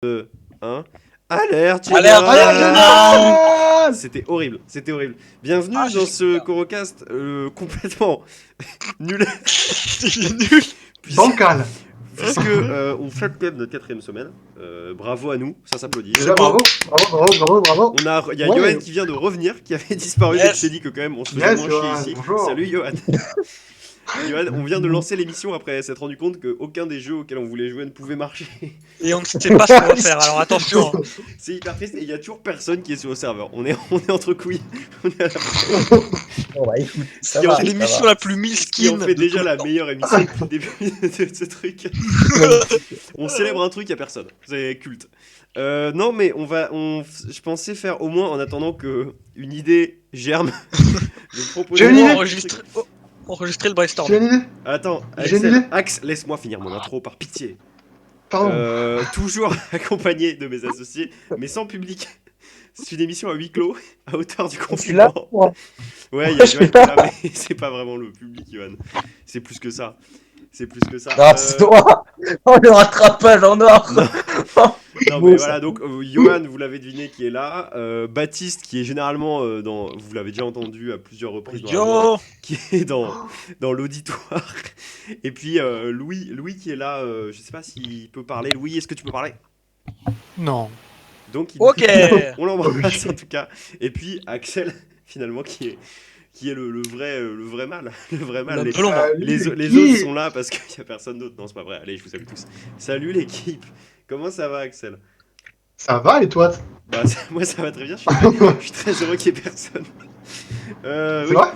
2, 1. Alerte Alerte générale. générale. C'était horrible, c'était horrible. Bienvenue Ah, dans je ce Corocast complètement nul, Il est nul. puisque, Bancal. puisque on fête quand même notre 4ème semaine. Bravo à nous, ça s'applaudit. Déjà, bravo, bravo, bravo, bravo, bravo. Il y a Ouais. Johan qui vient de revenir, qui avait disparu, donc Yes. je t'ai dit que quand même on se faisait Yes, moins chier Johan, ici. bonjour. Salut Johan. Johan, on vient de lancer l'émission après s'être rendu compte qu'aucun des jeux auxquels on voulait jouer ne pouvait marcher. Et on ne sait pas ce qu'on va faire, alors attention. C'est hyper triste et il y a toujours personne qui est sur le serveur. On est entre couilles. On est à la Bon bah écoute, ça qui en va. fait C'est l'émission la plus qui en milskin fait de déjà tout le la temps. meilleure émission depuis le début de ce truc. On célèbre un truc, il y a personne. C'est culte. Non, mais je pensais faire au moins en attendant que une idée germe. De proposer J'ai une idée. Enregistrer le J'ai brainstorm. une idée. Attends, J'ai une Axel, idée. laisse-moi finir mon intro par pitié. Pardon. Toujours accompagné de mes associés, mais sans public. C'est une émission à huis clos, à hauteur du Je suis là. confinement. Ouais. Ouais, il y a Johan qui est là, mais c'est pas vraiment le public, Johan. C'est plus que ça. C'est plus que ça. Non, c'est toi. Oh, le rattrapage en or. Non, Beau, mais ça. voilà, donc Johan, vous l'avez deviné, qui est là. Baptiste, qui est généralement dans. Vous l'avez déjà entendu à plusieurs reprises, normalement, Yo. qui est dans l'auditoire. Et puis Louis qui est là. Je sais pas s'il peut parler. Louis, est-ce que tu peux parler? Non. Donc, Ok. on l'embrasse en tout cas. Et puis Axel, finalement, qui est le vrai mal. Le vrai mal. Le plomb. Les Qui autres sont là parce qu'il n'y a personne d'autre. Non, c'est pas vrai. Allez, je vous salue tous. Salut l'équipe. Comment ça va, Axel? Ça va et toi? Bah, moi ça va très bien. Je suis très heureux qu'il n'y ait personne. C'est Oui. vrai?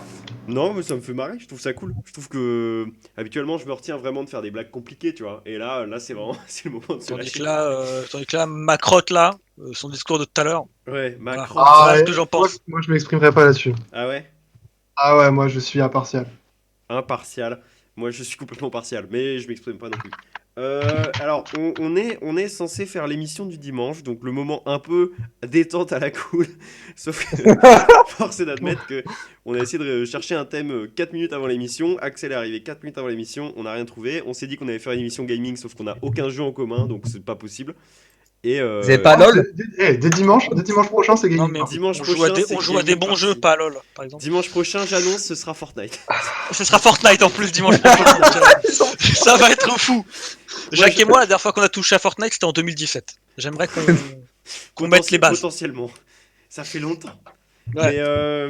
Non, mais ça me fait marrer. Je trouve ça cool. Je trouve que habituellement, je me retiens vraiment de faire des blagues compliquées, tu vois. Et là, c'est vraiment, c'est le moment de se Tandis lâcher. que là, Macrotte là, son discours de tout à l'heure. Ouais, Voilà. Macron. Voilà ce que j'en pense. Moi, je m'exprimerai pas là-dessus. Ah ouais. Ah ouais, moi, je suis impartial. Impartial. Moi, je suis complètement partial, mais je m'exprime pas non plus. Alors, on est censé faire l'émission du dimanche, donc le moment un peu détente à la cool. Sauf que, force est d'admettre que on a essayé de chercher un thème 4 minutes avant l'émission. Axel est arrivé 4 minutes avant l'émission, on n'a rien trouvé. On s'est dit qu'on allait faire une émission gaming, sauf qu'on n'a aucun jeu en commun, donc c'est pas possible. Et Vous avez pas LOL? Dès dimanche prochain, c'est Non gaming. mais dimanche on joue à prochain, des, on c'est joue à des gaming bons party. jeux, pas à LOL par exemple. Dimanche prochain, j'annonce, ce sera Fortnite. Ce sera Fortnite en plus dimanche prochain. Ça va être fou. Jacques et moi, la dernière fois qu'on a touché à Fortnite, c'était en 2017. J'aimerais qu'on mette les bases. Potentiellement. Ça fait longtemps. Ouais.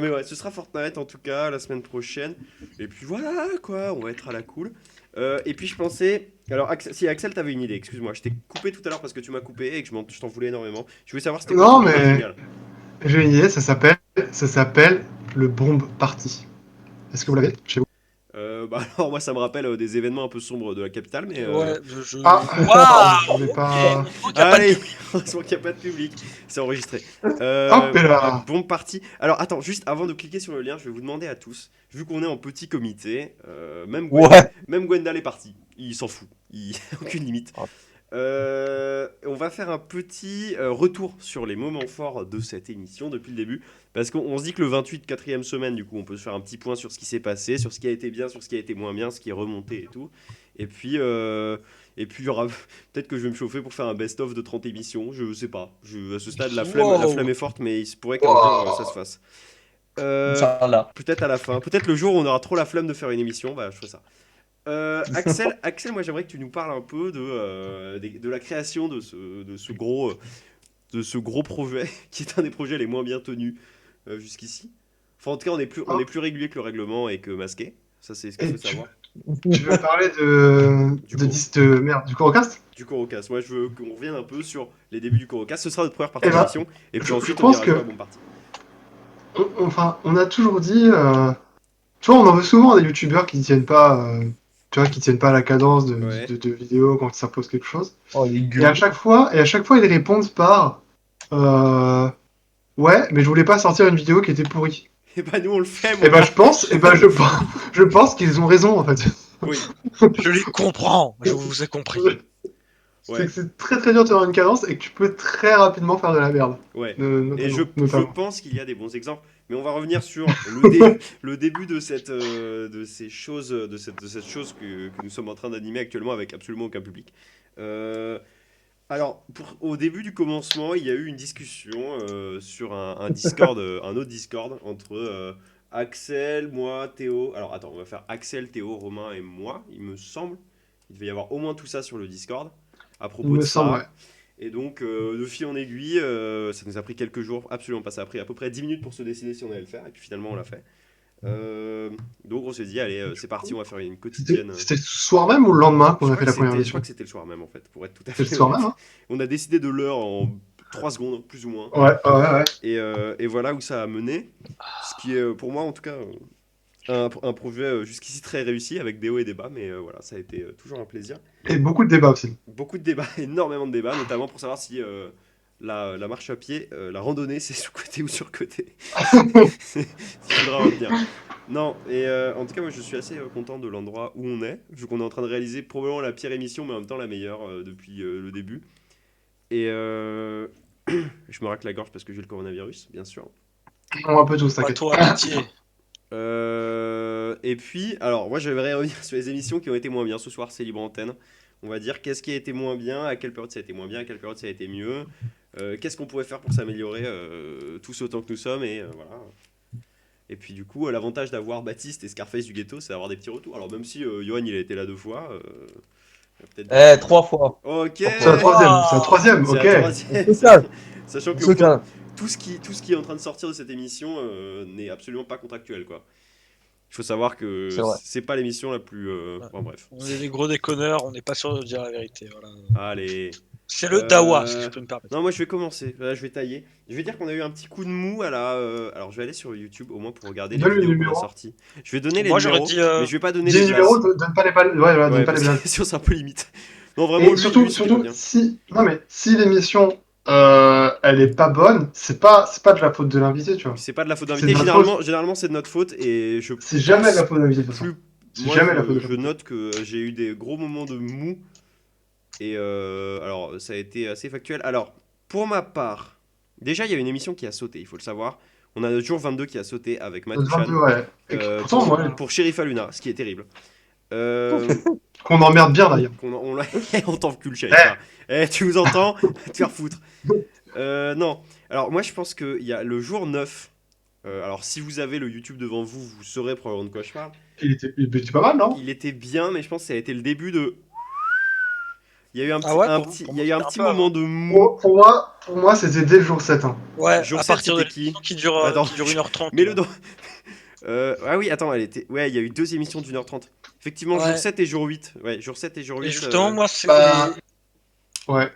Mais ouais, ce sera Fortnite en tout cas la semaine prochaine. Et puis voilà quoi, on va être à la cool. Et puis je pensais. Alors, si Axel, t'avais une idée, excuse-moi, je t'ai coupé tout à l'heure parce que tu m'as coupé et que je t'en voulais énormément. Je voulais savoir c'était quoi Non, ton idée mais- géniale. J'ai une idée, ça s'appelle le Bomb Party. Est-ce que vous l'avez chez vous? Bah alors, moi ça me rappelle des événements un peu sombres de la capitale, mais. Ouais, Ah, Waouh. je voulais pas. Allez, heureusement qu'il n'y a pas de public, c'est enregistré. Hop là. Bon parti. Alors attends, juste avant de cliquer sur le lien, je vais vous demander à tous, vu qu'on est en petit comité, même Gwendal est parti, il s'en fout, il aucune limite. On va faire un petit retour sur les moments forts de cette émission depuis le début, parce qu'on se dit que le 28, 4ème semaine, du coup, on peut se faire un petit point sur ce qui s'est passé, sur ce qui a été bien, sur ce qui a été moins bien, ce qui est remonté et tout. Et puis il y aura peut-être que je vais me chauffer pour faire un best-of de 30 émissions, je sais pas. À ce stade, la flemme est forte, mais il se pourrait qu'un jour ça se fasse. Inch'Allah. Peut-être à la fin, peut-être le jour où on aura trop la flemme de faire une émission, bah je ferai ça. Axel, moi j'aimerais que tu nous parles un peu de la création de ce gros projet, qui est un des projets les moins bien tenus jusqu'ici. Enfin, en tout cas, on est plus régulier que le règlement et que masqué. Ça, c'est ce qu'il faut savoir. Tu veux parler du Corocast? Du Corocast. Moi, je veux qu'on revienne un peu sur les débuts du Corocast. Ce sera notre première partie Eh ben, d'émission. Et puis je ensuite, on pense ira que- jouer à bon parti. On a toujours dit. Tu vois, on en veut souvent des youtubeurs qui tiennent pas. Qui tiennent pas à la cadence Ouais. de vidéos quand ils s'imposent quelque chose. Oh les Et gueux. à chaque fois, ils répondent par ouais, mais je voulais pas sortir une vidéo qui était pourrie. Et bah, nous, on le fait, Et moi. je pense qu'ils ont raison en fait. Oui. Je les comprends, je vous ai compris. Ouais. C'est très très dur de tenir une cadence et que tu peux très rapidement faire de la merde. Ouais. Notamment- Et je notamment. pense qu'il y a des bons exemples, mais on va revenir sur le début de cette chose que nous sommes en train d'animer actuellement avec absolument aucun public. Alors, au début du commencement, il y a eu une discussion sur un Discord, un autre Discord, entre Axel, moi, Théo. Alors, attends, on va faire Axel, Théo, Romain et moi, il me semble. Il devait y avoir au moins tout ça sur le Discord à Il propos de me semble, ouais. ça. Et donc, de fil en aiguille, ça nous a pris quelques jours, absolument pas, ça a pris à peu près 10 minutes pour se décider si on allait le faire, et puis finalement, on l'a fait. Euh, donc, on s'est dit, allez, c'est parti, on va faire une C'était quotidienne. c'était ce soir même ou le lendemain qu'on a fait la première Je crois mission? que c'était le soir même, en fait, pour être tout à C'était le fait soir même, honnête. hein? On a décidé de l'heure en 3 secondes, plus ou moins. Ouais, ouais, ouais. Et voilà où ça a mené. Ce qui est, pour moi, en tout cas, un projet jusqu'ici très réussi, avec des hauts et des bas, mais voilà, ça a été toujours un plaisir. Et beaucoup de débats aussi. Beaucoup de débats, énormément de débats, notamment pour savoir si la marche à pied, la randonnée, c'est sous-côté ou sur-côté. Il faudra revenir. Non, et en tout cas, moi je suis assez content de l'endroit où on est, vu qu'on est en train de réaliser probablement la pire émission, mais en même temps la meilleure depuis le début. Et je me racle la gorge parce que j'ai le coronavirus, bien sûr. On va un peu tous, Pas t'inquiète. toi, pitié. Et puis, alors moi je vais revenir sur les émissions qui ont été moins bien. Ce soir, c'est libre antenne. On va dire qu'est-ce qui a été moins bien, à quelle période ça a été moins bien, à quelle période ça a été mieux. Qu'est-ce qu'on pourrait faire pour s'améliorer tous autant que nous sommes, et voilà. Et puis du coup, l'avantage d'avoir Baptiste et Scarface du ghetto, c'est d'avoir des petits retours. Alors même si Johan il a été là 2 fois, peut-être des petits- 3 fois. Ok, C'est la troisième, c'est la troisième, c'est ok. la troisième. C'est ça. Sachant que C'est ça. tout ce qui est en train de sortir de cette émission n'est absolument pas contractuel, quoi. Il faut savoir que C'est vrai. c'est pas l'émission la plus. Bon, bref. On est des gros déconneurs, on n'est pas sûr de dire la vérité. Voilà. Allez. C'est le dawa, si je Euh, peux me permettre. Non, moi je vais commencer. Là, je vais tailler. Je vais dire qu'on a eu un petit coup de mou à la. Alors, je vais aller sur YouTube au moins pour regarder les Donne le vidéos qu'on a numéro. sorties. Je vais donner les Moi, j'aurais numéros, dit, mais je vais pas donner Dis les le numéro, places. donne pas les balles. Ouais, voilà, donne Ouais, pas les parce balles. que sinon c'est un peu limite. Non, vraiment, Et surtout, c'était pas surtout, bien. si, non mais, si l'émission, elle est pas bonne, c'est pas de la faute de l'invité, tu vois. C'est pas de la faute C'est de d'invité. notre faute. Généralement c'est de notre faute, et je C'est jamais de pense la faute de l'invité, de toute façon. plus. C'est Moi, jamais la faute de je l'invité. note que j'ai eu des gros moments de mou. Et alors, ça a été assez factuel. Alors, pour ma part, déjà, il y a une émission qui a sauté, il faut le savoir. On a notre jour 22 qui a sauté avec Notre Matouchan 22, ouais. Et pourtant, moi, pour Sheriff Aluna, ce qui est terrible. Euh, qu'on emmerde bien d'ailleurs. on t'encule, Sheriff. Tu vous entends? Te faire foutre. Non, alors moi je pense qu'il y a le jour 9. Alors, si vous avez le YouTube devant vous, vous saurez probablement de quoi je parle. Il était pas mal, non? Il était bien, mais je pense que ça a été le début de. Il y a eu Ah ouais, il y a eu un c'était petit un peu moment avant. de mou. Pour moi, c'était dès le jour 7. Hein. Ouais, Jour à 7, partir de c'était qui? l'émission Attends, qui dure 1h30. mets-le dans. Ah oui, attends, elle était. Ouais, il y a eu 2 émissions d'1h30. Effectivement, jour Ouais. 7 et jour 8. Ouais, jour 7 et jour 8. Et justement, moi, Bah, ouais.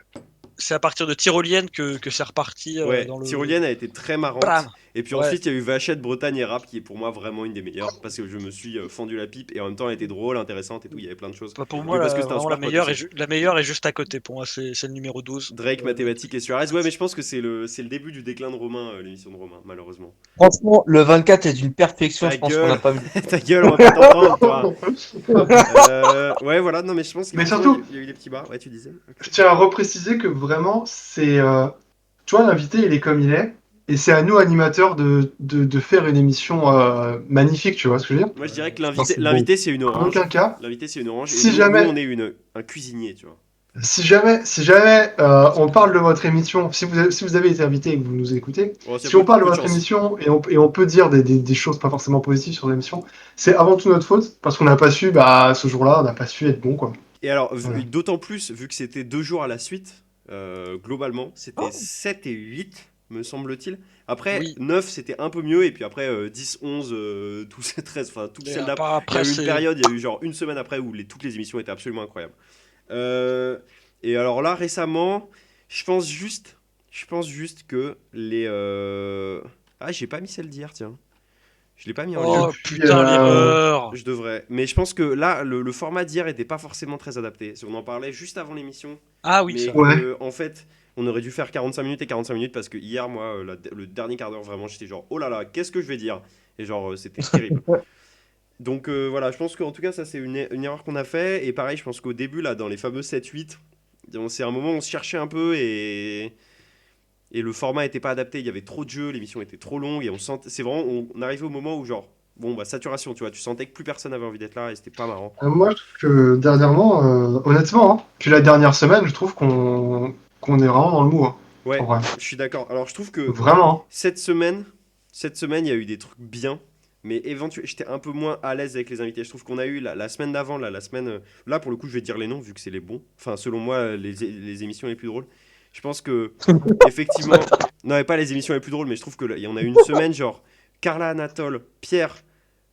c'est à partir de Tyrolienne que c'est reparti Ouais, dans le. Tyrolienne a été très marrante. Blam. Et puis Ouais. ensuite, il y a eu Vachette, Bretagne et Rap, qui est pour moi vraiment une des meilleures. Parce que je me suis fendu la pipe, et en même temps, elle était drôle, intéressante et tout. Il y avait plein de choses. Bah, pour Oui, moi, parce que c'était un vraiment, la super pote meilleure, aussi. la meilleure est juste à côté. Pour moi, c'est le numéro 12. Drake, Mathématiques et Suarez. Ouais, mais je pense que c'est le début du déclin de Romain, l'émission de Romain, malheureusement. Franchement, le 24 est d'une perfection, Ta je pense qu'on n'a gueule, pas vu. ta gueule, on va pas t'entendre, toi. Ouais, voilà, non, mais je pense Mais qu'effectivement, surtout- il y a eu des petits bars. Ouais, tu disais. Je tiens à repréciser que vraiment, c'est. Tu vois, l'invité, il est comme il est. Et c'est à nous, animateurs, de faire une émission magnifique, tu vois ce que je veux dire? Moi, je dirais que Non, c'est l'invité, c'est une En orange. aucun cas. L'invité, c'est une orange. Si Et nous, jamais- on est un cuisinier, tu vois. Si jamais on parle de votre émission, si vous avez été invité et que vous nous écoutez, Oh, c'est si on parle de peu votre chance. émission et on peut dire des choses pas forcément positives sur l'émission, c'est avant tout notre faute parce qu'on n'a pas su, ce jour-là, on n'a pas su être bon, quoi. Et alors, Voilà. d'autant plus, vu que c'était 2 jours à la suite, globalement, c'était 7 et 8, me semble-t-il. Après, Oui. 9, c'était un peu mieux, et puis après, 10, 11, 12, 13, enfin, toutes Et celles à d'après. part Il y après, a eu une c'est. période, il y a eu genre une semaine après où toutes les émissions étaient absolument incroyables. Et alors là, récemment, je pense juste que les. Ah, j'ai pas mis celle d'hier, tiens. Je l'ai pas mis en lien. Oh Depuis, putain, l'erreur! Je devrais. Mais je pense que là, le format d'hier était pas forcément très adapté. Si on en parlait juste avant l'émission, Ah oui, mais ça. que, en fait, on aurait dû faire 45 minutes et 45 minutes parce que hier, moi, le dernier quart d'heure, vraiment, j'étais genre, oh là là, qu'est-ce que je vais dire? Et genre, c'était terrible. Donc voilà, je pense qu'en tout cas, ça, c'est une erreur qu'on a fait. Et pareil, je pense qu'au début, là, dans les fameux 7-8, c'est un moment où on se cherchait un peu, et le format était pas adapté. Il y avait trop de jeux, l'émission était trop longue, et on sentait. C'est vraiment, on arrivait au moment où, genre, bon, bah, saturation, tu vois. Tu sentais que plus personne avait envie d'être là et c'était pas marrant. Moi, je trouve que dernièrement, honnêtement, hein, puis la dernière semaine, je trouve qu'on est vraiment dans le mou, hein, en Ouais, vrai. je suis d'accord. Alors, je trouve que Vraiment. cette semaine, il y a eu des trucs bien, mais éventuellement, j'étais un peu moins à l'aise avec les invités. Je trouve qu'on a eu la semaine d'avant, là, la semaine. Là, pour le coup, je vais dire les noms, vu que c'est les bons. Enfin, selon moi, les émissions les plus drôles. Je pense que, effectivement. Non, mais pas les émissions les plus drôles, mais je trouve que y en a eu une semaine, genre Carla Anatole, Pierre,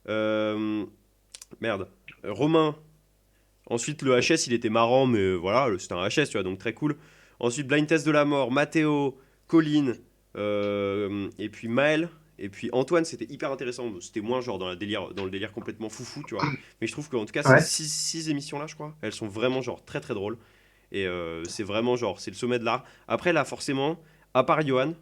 euh, merde, Romain. Ensuite, le HS, il était marrant, mais voilà, c'était un HS, tu vois, donc très cool. Ensuite, Blind Test de la mort, Mathéo, Colline, et puis Maël, et puis Antoine, c'était hyper intéressant. C'était moins genre dans le délire complètement foufou, tu vois. Mais je trouve qu'en tout cas, ces Ouais. six émissions-là, je crois, elles sont vraiment genre très très drôles. Et c'est vraiment genre, c'est le sommet de l'art. Après, là, forcément, à part Johan,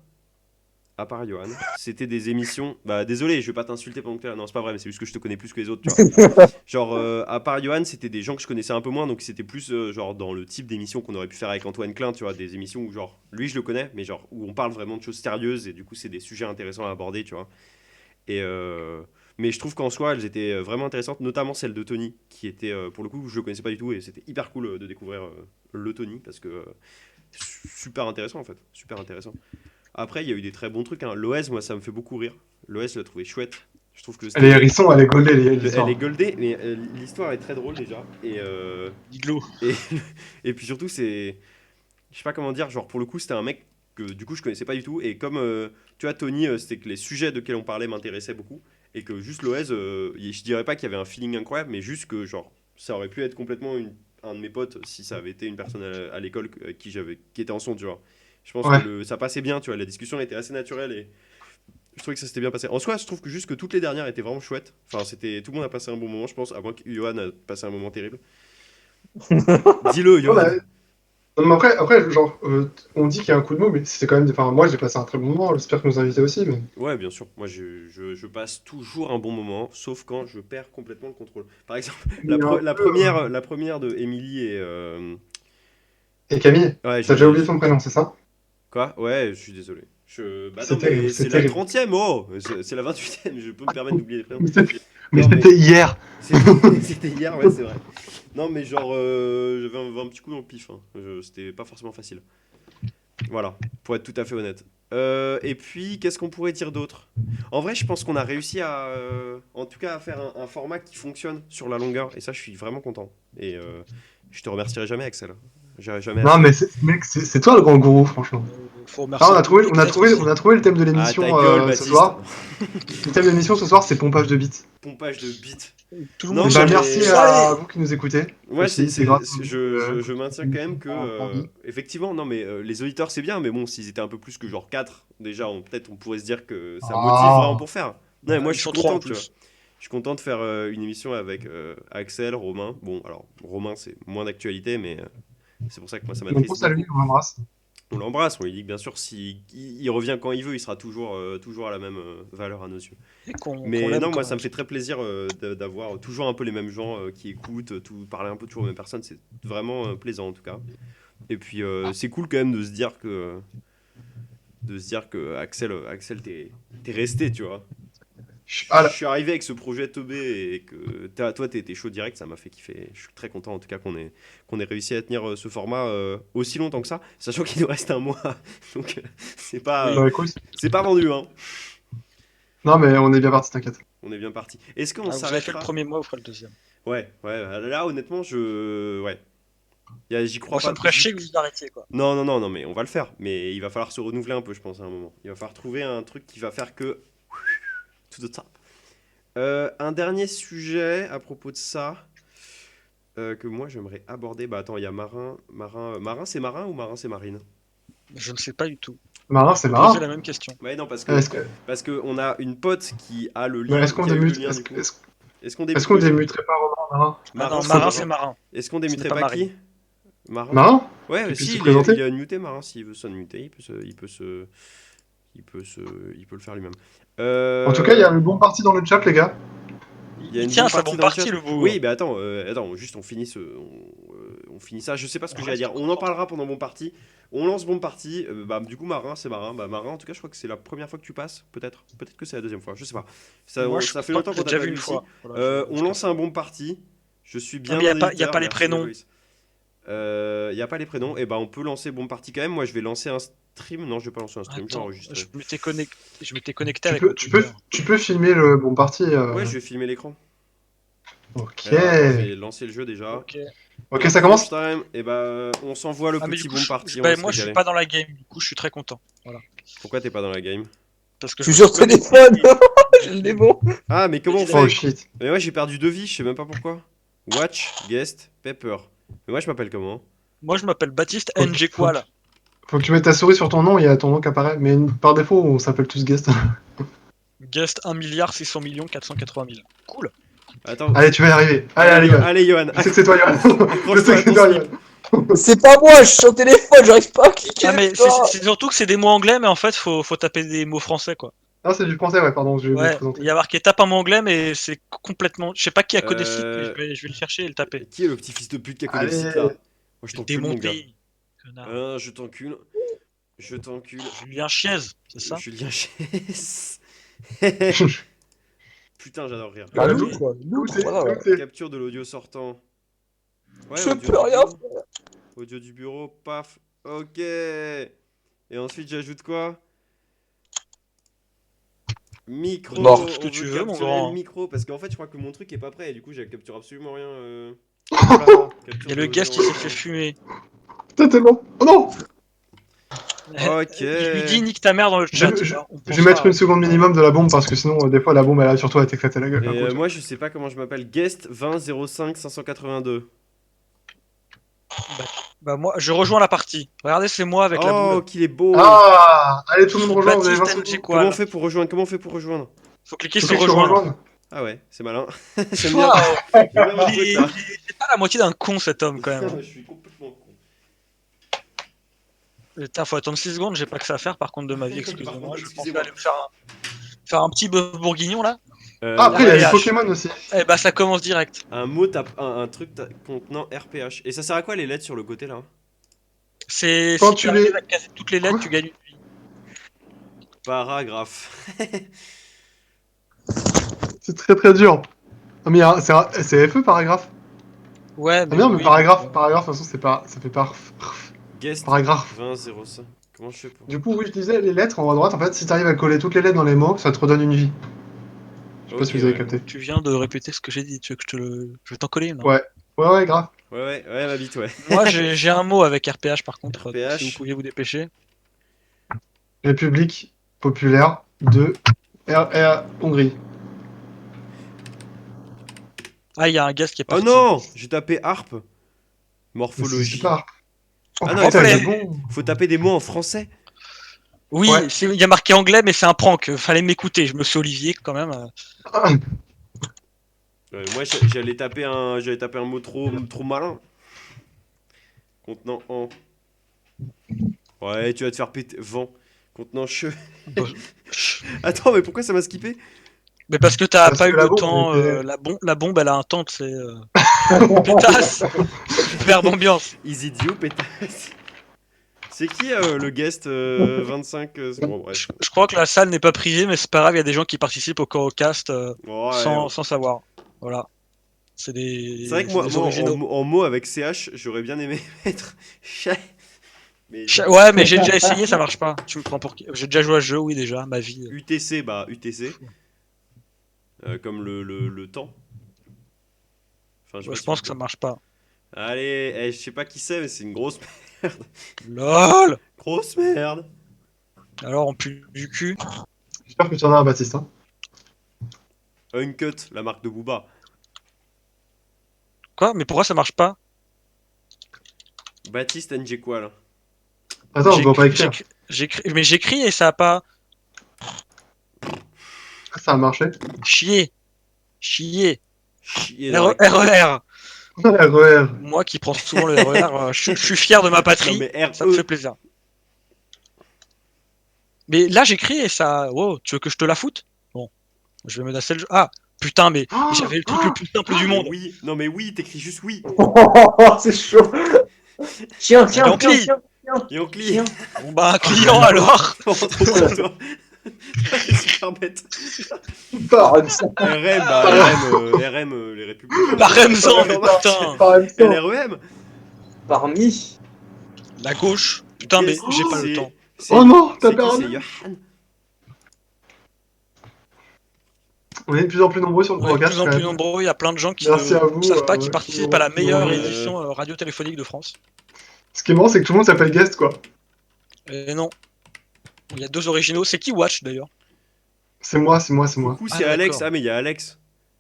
c'était des émissions. Bah, désolé, je vais pas t'insulter pendant que t'es là. Non, c'est pas vrai, mais c'est juste que je te connais plus que les autres, tu vois. Genre, à part Johan, c'était des gens que je connaissais un peu moins, donc c'était plus genre dans le type d'émission qu'on aurait pu faire avec Antoine Klein, tu vois, des émissions où genre, lui je le connais, mais genre où on parle vraiment de choses sérieuses et du coup c'est des sujets intéressants à aborder, tu vois. Et mais je trouve qu'en soi elles étaient vraiment intéressantes, notamment celle de Tony, qui était pour le coup je le connaissais pas du tout et c'était hyper cool de découvrir le Tony parce que super intéressant en fait, super intéressant. Après il y a eu des très bons trucs, hein. L'OS, moi ça me fait beaucoup rire. L'OS, je l'ai trouvé chouette. Je trouve que Les c'était hérissons, elle est gaulée, elle est l'histoire. goldée, mais l'histoire est très drôle déjà. Iglo. Et, et puis surtout, c'est. Je sais pas comment dire, genre pour le coup, c'était un mec que du coup je connaissais pas du tout. Et comme tu vois, Tony, c'était que les sujets de quels on parlait m'intéressaient beaucoup. Et que juste Loez, je dirais pas qu'il y avait un feeling incroyable, mais juste que genre ça aurait pu être complètement un de mes potes si ça avait été une personne à l'école qui était en son, tu vois. Je pense que Ouais. ça passait bien, tu vois, la discussion était assez naturelle et je trouvais que ça s'était bien passé. En soi, je trouve que juste que toutes les dernières étaient vraiment chouettes. Enfin, tout le monde a passé un bon moment, je pense, à moins que Johan a passé un moment terrible. Dis-le, Ouais, bah, Johan. non, mais après genre, on dit qu'il y a un coup de mou, mais c'était quand même. Enfin, moi, j'ai passé un très bon moment. J'espère que nos invités aussi. Mais... Ouais, bien sûr. Moi, je passe toujours un bon moment, sauf quand je perds complètement le contrôle. Par exemple, Il y a un peu, la première de Emily et. Et Camille, Ouais, t'as déjà oublié ton prénom, c'est ça? Quoi? Ouais, je suis désolé. Bah non, C'est terrible, mais c'est c'est la terrible. 30e, oh! C'est la 28e, je peux me permettre d'oublier les prénoms. Mais Non, mais c'était hier. c'était hier, ouais, c'est vrai. Non, mais genre, j'avais un petit coup dans le pif, hein. C'était pas forcément facile. Voilà, pour être tout à fait honnête. Et puis, qu'est-ce qu'on pourrait dire d'autre? En vrai, je pense qu'on a réussi en tout cas, à faire un format qui fonctionne sur la longueur. Et ça, je suis vraiment content. Et je te remercierai jamais, Axel. Jamais Non, assez. mais mec, c'est toi le grand gourou, franchement. Faut Ah, remercier le public peut-être aussi. on a trouvé le thème de Ah, ta l'émission gueule, ce Baptiste. soir. Le thème de l'émission ce soir, c'est pompage de bits. Pompage de bite. Tout le Non, monde Et bah, sur les. merci mais. Allez. à vous qui nous écoutez Ouais, aussi. C'est grâce à vous je que maintiens quand l'émission même que. prend vie. Effectivement, non, mais les auditeurs, c'est bien. Mais bon, s'ils étaient un peu plus que genre 4 déjà, peut-être on pourrait se dire que ça motive vraiment Ah, pour faire. Non, mais moi, Ils je suis sont trois en content, tu vois. plus. Je suis content de faire une émission avec Axel, Romain. Bon, alors, Romain, c'est moins d'actualité, mais c'est pour ça que moi, ça on m'attriste pense à lui, beaucoup. on l'embrasse. On l'embrasse, on lui dit que bien sûr, il revient quand il veut, il sera toujours à la même valeur à nos yeux. Et qu'on Mais l'aime non, quand moi, ça même. me fait très plaisir d'avoir toujours un peu les mêmes gens qui écoutent, parler un peu toujours aux mêmes personnes. C'est vraiment plaisant, en tout cas. Et puis, c'est cool quand même de se dire que Axel, t'es resté, tu vois. Ah Je là, suis arrivé avec ce projet Tobé et que toi t'es chaud direct, ça m'a fait kiffer. Je suis très content en tout cas qu'on ait réussi à tenir ce format aussi longtemps que ça, sachant qu'il nous reste un mois. Donc c'est pas, Oui. bah écoute. c'est pas vendu, hein. Non, mais on est bien parti, t'inquiète. On est bien parti. Est-ce qu'on Ah, vous avez fait le s'arrêtera? premier mois, vous ferez le deuxième. Ouais, ouais, là honnêtement, ouais. J'y crois Moi, ça pas. me ferait chier que vous arrêtiez, quoi. Non, non, non, non, mais on va le faire. Mais il va falloir se renouveler un peu, je pense, à un moment. Il va falloir trouver un truc qui va faire que. To the top. Un dernier sujet à propos de ça que moi j'aimerais aborder. Bah attends, il y a Marin c'est Marin ou Marin c'est Marine? Je ne sais pas du tout. Marin, Je c'est me posais marin. la même question. Ouais, non, parce que Est-ce que, parce que on a une pote qui a le mais lien, est-ce qu'on qui a eu le démute, lien du coup. Est-ce qu'on est-ce débute qu'on le lien? démuterait pas Romain, Marin? Ah Marin non, c'est marin, c'est Marin. marin. Est-ce qu'on Ce n'est démuterait pas pas qui? marine. Marin? Marin? Ouais, Qu'il puisse si, se il présenter? est unmuté Marin, s'il veut s'unmuter, il peut le faire lui-même. En tout cas, il y a Euh, le bon parti dans le chat, les gars. Il y a une Tiens, bonne sa partie bonne dans le partie, chat. le beau. Oui, mais attends, juste on finit on finit ça. Je sais pas ce que j'ai à dire. On en parlera pendant bon parti. On lance bon parti. Du coup, Marin, c'est Marin. Marin, en tout cas, je crois que c'est la première fois que tu passes. Peut-être que c'est la deuxième fois. Je sais pas. Ça fait longtemps qu'on t'a déjà pas vu vu une ici. fois. Voilà, On lance un bon parti. Je suis bien mais un y a éditeur. pas les Merci, prénoms. Aloïs. Il y a pas les prénoms. Et on peut lancer bon parti quand même. Moi, je vais lancer un stream. Non, je vais pas lancer un stream. Je vais Attends, enregistrer. je m'étais connecté avec mon Twitter. Tu peux filmer le bon parti. Ouais, je vais filmer l'écran. Ok. Alors, attends, je vais lancer le jeu déjà. Ok. Ok, ça commence. Time, et on s'envoie le Ah, mais petit du coup, bon parti. moi, je suis pas dans la game. Du coup, je suis très content. Voilà. Pourquoi t'es pas dans la game? Parce que Je suis sur téléphone. J'ai le démon. Ah, mais comment on Oh fait? shit. Mais ouais, j'ai perdu 2 vies, je sais même pas pourquoi. Watch, guest, pepper. Mais moi, je m'appelle comment? Moi, je m'appelle Baptiste Faut- NG faut- Qual. Faut que tu mettes ta souris sur ton nom, il y a ton nom qui apparaît. Mais par défaut, on s'appelle tous guest. Guest 1 600 480 000. Cool. Attends. Allez, tu vas y arriver. Allez, Johan. Allez, Johan. Je sais que c'est toi, Johan. Je sais Accroche-toi que à c'est ton toi, slip. Johan. C'est pas moi, je suis au téléphone, j'arrive pas à cliquer. Ah, mais putain. c'est surtout que c'est des mots anglais, mais en fait, faut taper des mots français, quoi. Ah, c'est du français, ouais, pardon, je vais me Ouais, présenter. il y a marqué tape un mot anglais, mais c'est complètement. Je sais pas qui a codé le site, mais Euh, je vais le chercher et le taper. Qui est le petit fils de pute qui a codé le Allez. site là? Moi, je t'encule, mon gars. Démonté. Connard. Je t'encule. Je t'encule. Julien Chiez, c'est ça? Julien Chess. Putain, j'adore rire. Bah, Voilà, nous, d'où- quoi. Nous, Où t'es voilà, ouais. Où t'es Capture de l'audio sortant. Ouais, Je audio peux du rien bureau. Audio du bureau, paf. Ok. Et ensuite, j'ajoute quoi? Micro. Mort. Ce que On tu veut veux, mon capturer grand. le micro parce qu'en fait, je crois que mon truc est pas prêt et du coup, je capture absolument rien. Il y a le guest qui s'est fait fumer. Putain, tellement. Oh non. Ok. Il lui dit nique ta mère dans le chat. Je On vais mettre pensera- une seconde minimum de la bombe parce que sinon, des fois, la bombe elle a surtout à t'éclater la gueule. Et par contre. moi, je sais pas comment je m'appelle. Guest 20 05 582. Bah moi, je rejoins la partie. Regardez, c'est moi avec la Oh, boule. qu'il est beau. Ah, allez, tout le monde rejoint, vous avez 20 Baptiste NG secondes. Comment on Qual. fait pour rejoindre? Faut cliquer Faut sur cliquer sur rejoindre. rejoindre. Ah ouais, c'est malin. J'aime bien. Waouh. J'aime bien mon Il truc est là. il est pas la moitié d'un con cet homme quand même. Je suis complètement con. Putain, faut attendre 6 secondes, j'ai pas que ça à faire par contre de ma vie, Par excusez-moi. contre, Je pensais excusez-moi. aller me faire un petit bœuf bourguignon là. Ah, après, il y a les RPH. Pokémon aussi. Eh bah ça commence direct. un truc contenant RPH. Et ça sert à quoi les lettres sur le côté là? C'est Quand si tu tu arrives les- à casser toutes les lettres, Quoi tu gagnes une vie. Paragraphe. C'est très très dur. Ah, mais c'est FE, paragraphe. Ouais, Ah, bien, mais oui, paragraphe, de toute façon, c'est pas. Ça fait pas. Guest Paragraphe. 20 05. Comment je fais pour. Du coup, oui, je disais, les lettres en haut à droite, en fait, si t'arrives à coller toutes les lettres dans les mots, ça te redonne une vie. Je sais pas Ok, si vous avez ouais. capté. Tu viens de répéter ce que j'ai dit, tu veux que je vais t'en coller non? Ouais. Ouais, grave. Ouais, ma bite, ouais. Moi j'ai un mot avec RPH par contre, donc RPH. si vous pouviez vous dépêcher. République populaire de Hongrie. Ah, il y a un gars qui est Oh parti. non! J'ai tapé harpe. Mais Morphologie. c'est pas. Oh, Ah non, putain, il il fallait- est bon. Faut taper des mots en français. Oui, Ouais. il y a marqué anglais, mais c'est un prank. Fallait m'écouter. Je me suis Olivier quand même. Moi, j'allais taper un mot trop malin. Contenant en. Ouais, tu vas te faire péter. Vent. Contenant che. Attends, mais pourquoi ça m'a skippé? Mais parce que t'as Parce pas que eu la le bombe, temps. elle était- La bombe, elle a un temps, c'est. Pétasse. Verbe ambiance. Is it you, pétasse? C'est qui le guest 25 Bon, bref. Je crois que la salle n'est pas privée, mais c'est pas grave. Il y a des gens qui participent au Corocast Ouais, sans savoir. Voilà. C'est des. C'est vrai que c'est moi, des moi, originaux. en mots avec CH, j'aurais bien aimé mettre chat. Mais Ouais, mais j'ai déjà essayé, ça marche pas. Tu me prends pour qui? J'ai déjà joué à ce jeu, oui, déjà, ma vie. UTC, UTC. Comme le temps. Enfin, sais Je pas si pense vous- que ça marche pas. Allez, je sais pas qui c'est, mais c'est une grosse merde. LOL. Grosse merde. Alors, on pue du cul. J'espère que tu en as un, Baptiste. Hein. Uncut, la marque de Booba. Quoi? Mais pourquoi ça marche pas? Baptiste NG Qual. Attends, on doit pas écrire. Mais j'écris et ça a pas. Ah, ça a marché. Chier. Chier. Chier dans la- RER. RER. Moi qui prends souvent le RER, je suis fier de ma Non, patrie. mais Ça me fait RE. plaisir. Mais là, j'écris et ça. Wow, tu veux que je te la foute? Bon, je vais menacer le jeu. Ah, putain, mais Oh, j'avais le truc le plus simple du monde. Oui, non mais oui, t'écris juste oui. C'est chaud. Chien, chien, Allez, on chien, crie. chien, Et on clique. chien. Bon bah, un client alors. On trop pour toi. C'est super bête. Par RM, bah RM, les Républicains. La Remzan, Ça mais marche. putain. par même temps. LREM. Parmi. La gauche. Putain, mais Qu'est-ce j'ai que pas le c'est temps. C'est- Oh non, t'as c'est qui, perdu. c'est Johan. On est de plus en plus nombreux sur le On est de podcast. plus en quand plus même. nombreux, il y a plein de gens qui Merci ne à vous, savent pas ouais, qu'ils participent à la ouais, meilleure ouais. émission radio-téléphonique de France. Ce qui est marrant, c'est que tout le monde s'appelle Guest, quoi. Et non. Il y a 2 originaux. C'est qui Watch d'ailleurs? C'est moi, c'est moi, c'est moi. Coucou, Ah, c'est Alex. d'accord. Ah mais il y a Alex.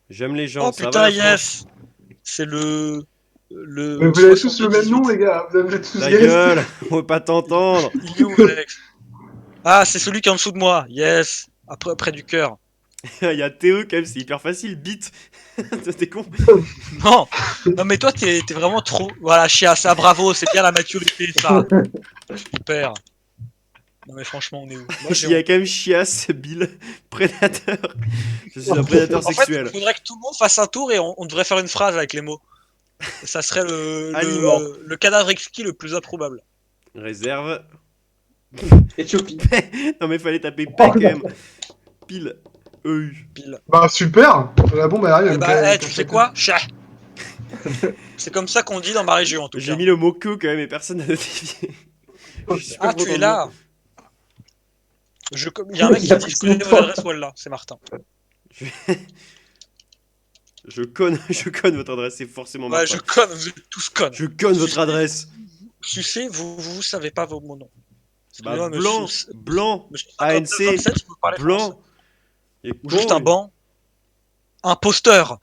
J'aime les gens. Oh Ça putain, va, la France yes. C'est le. Mais vous avez tous le même nom, les gars. Vous avez tous Ta Guest. gueule, on veut pas t'entendre. Il est où, Alex? Ah, c'est celui qui est en dessous de moi. Yes. Après, près du cœur. Il y a TE quand même, c'est hyper facile. Bit. T'es con. Non. Non, mais toi, t'es vraiment trop. Voilà, Chia, ça, bravo. C'est bien la maturité, ça. Super. Non, mais franchement, on est où? Moi, Il y a quand même Chias, Bill, prédateur. Je suis un prédateur En fait, sexuel. il faudrait que tout le monde fasse un tour et on devrait faire une phrase avec les mots. Et ça serait Aliment. le cadavre exquis le plus improbable. Réserve. Éthiopie. Non mais fallait taper P quand même. Pile. EU. Pile. Bah, super. La bombe, elle arrive. Eh elle me bah, casse- tu sais quoi? Chat. C'est comme ça qu'on dit dans ma région en tout J'ai cas. mis le mot que quand même et personne n'a notifié. Je suis super Ah, tu content es de là. Il y a un mec qui dit je connais votre adresse Walla, c'est Martin. moi. Je conne votre adresse, c'est forcément Ouais, Martin. je conne, vous êtes tous connes. Je conne votre adresse. Sucez, vous savez pas vos noms. Bah, Excusez-moi, blanc, monsieur- blanc, monsieur ANC, 57, je peux parler blanc. français. Et Ou juste con, un banc. Imposteur.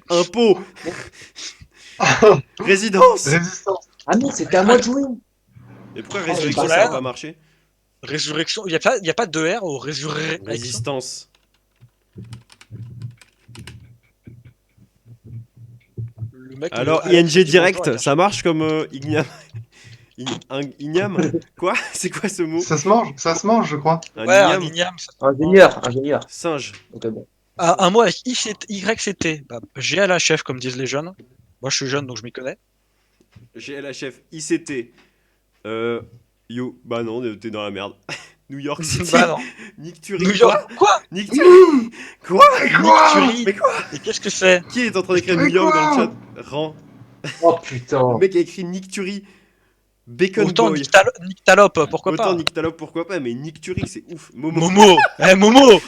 Impôt. Résidence. Résistance. Ah non, c'était à moi de jouer. Et pourquoi Oh, résurrection le ça n'a problème. pas marché? Résurrection. Il y a pas de R au résurrection. Résistance. Le mec, Alors Alex, ING il dit bonjour direct, à ça marche comme Ignam. Ignam. Quoi? C'est quoi ce mot? Ça se mange, je crois. Un Ouais, un igname. igname. ça- Ingénieur. Singe. Donc, bon. Un mot avec YCT. Bah, G à la chef, comme disent les jeunes. Moi, je suis jeune, donc je m'y connais. GLHF ICT. Yo. Bah non, t'es dans la merde. New York City. Bah non. Nick Tury. New York. Quoi? Nick Tury. Quoi? Quoi Tuerie. Mais quoi? Et qu'est-ce que c'est? Qui est en train d'écrire Mais New York quoi dans le chat? Rang. Oh putain. Le mec a écrit Nick Tury. Bacon Autant Boy. Nick Talop, pourquoi Autant pas? Nick Talop, pourquoi pas, mais Nick Tury, c'est ouf. Momo. Momo. Eh, Momo.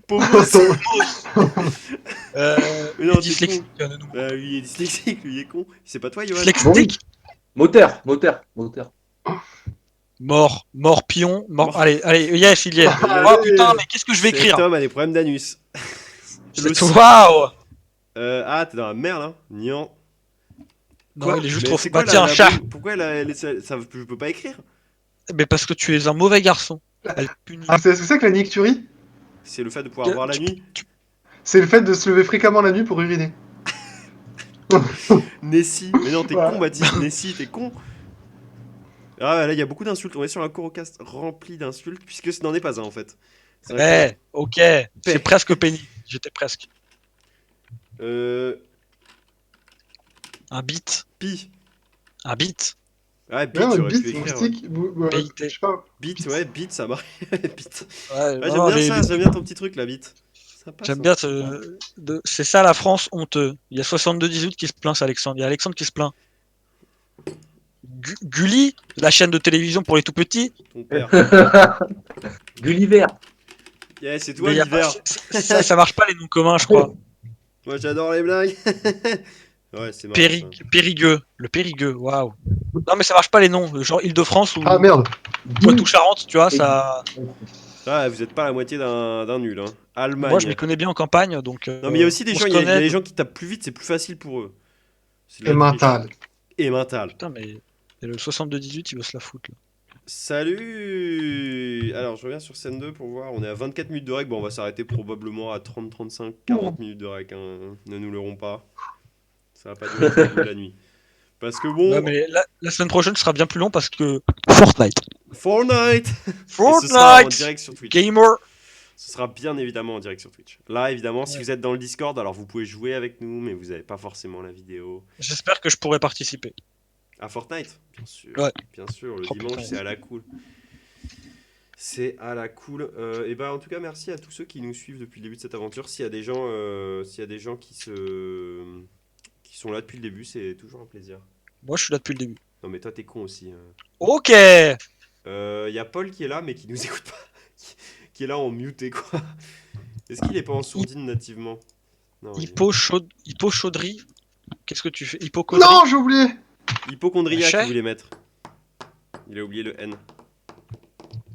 Pomos. Mais non, t'es Dyslexique. Lui, il est dyslexique, lui, il est con. C'est pas toi, Johan? Dyslexique. Moteur. Mort, pion, mort. Mort. Allez, yes, il y est. Allez. Oh putain, mais qu'est-ce que je vais écrire? Cet homme a des problèmes d'anus. Waouh! Ah, t'es dans la merde, hein. Nian. Non, Quoi il est juste Mais trop c'est fou. Bah quoi, tiens, chat! Pourquoi je peux pas écrire? Mais parce que tu es un mauvais garçon. Elle punit. Ah, c'est ce que c'est que la nicturie? C'est le fait de pouvoir voir la nuit. C'est le fait de se lever fréquemment la nuit pour uriner. Nessie. Mais non, t'es Ouais. con, Baptiste. Nessie, t'es con. Ah, là, il y a beaucoup d'insultes. On est sur un Corocast rempli d'insultes, puisque ce n'en est pas un, en fait. C'est un Eh, ok, c'est presque pénible. J'étais presque. Un beat. Pi. Un beat. Ouais, bit, Non, j'aurais pu beat, écrire. Ouais. moustique, BIT. je sais pas. Bit, ouais, bit, ça marche. Bit. Ouais, Ouais, non, j'aime bien ça, j'aime bien ton petit truc, là, bit. Sympa, J'aime ça. bien c'est ça la France honteux. Il y a 62-18 qui se plaint, c'est Alexandre. Il y a Alexandre qui se plaint. Gulli, la chaîne de télévision pour les tout petits. Ton père. Gulliver. Yeah, c'est toi, Mais il y a l'hiver. pas- ça marche pas les noms communs, je crois. Moi, j'adore les blagues. Ouais, c'est marrant. ça. Périgueux, le Périgueux, waouh. Non mais ça marche pas les noms, genre Île-de-France ou Ah merde. Poitou-Charentes, tu vois, ça. Ah, vous êtes pas la moitié d'un nul, hein. Allemagne. Moi je m'y connais bien en campagne, donc. Non, mais il y a aussi des on gens, se il y a connaît. des gens qui tapent plus vite, c'est plus facile pour eux. C'est de Et la mental. triche. Et mental. Putain, mais et le 62-18, il veut se la foutre. Là. Salut. Alors, je reviens sur scène 2 pour voir. On est à 24 minutes de rec. Bon, on va s'arrêter probablement à 30, 35, 40 minutes de rec. Hein. Ne nous leurrons pas. Ça va pas durer toute la nuit. Parce que bon, Ouais, mais la semaine prochaine sera bien plus long parce que Fortnite. Fortnite. Et ce sera en Fortnite direct sur Twitch. Gamer Ce sera bien évidemment en direct sur Twitch. Là, évidemment, si Ouais. vous êtes dans le Discord, alors vous pouvez jouer avec nous, mais vous n'avez pas forcément la vidéo. J'espère que je pourrai participer. À Fortnite, bien sûr. Ouais. Bien sûr, le Oh, dimanche, putain. c'est à la cool. C'est à la cool. Et ben, en tout cas, merci à tous ceux qui nous suivent depuis le début de cette aventure. S'il y a des gens qui sont là depuis le début, c'est toujours un plaisir. Moi, je suis là depuis le début. Non, mais toi, t'es con aussi. Ok. Il y a Paul qui est là, mais qui nous écoute pas. Qui est là en muté, quoi. Est-ce qu'il est pas en sourdine nativement? Non, Hypochauderie. Qu'est-ce que tu fais? Hypochondrie. Non, j'ai oublié. Hypochondriaque, Chez il voulait mettre. Il a oublié le N.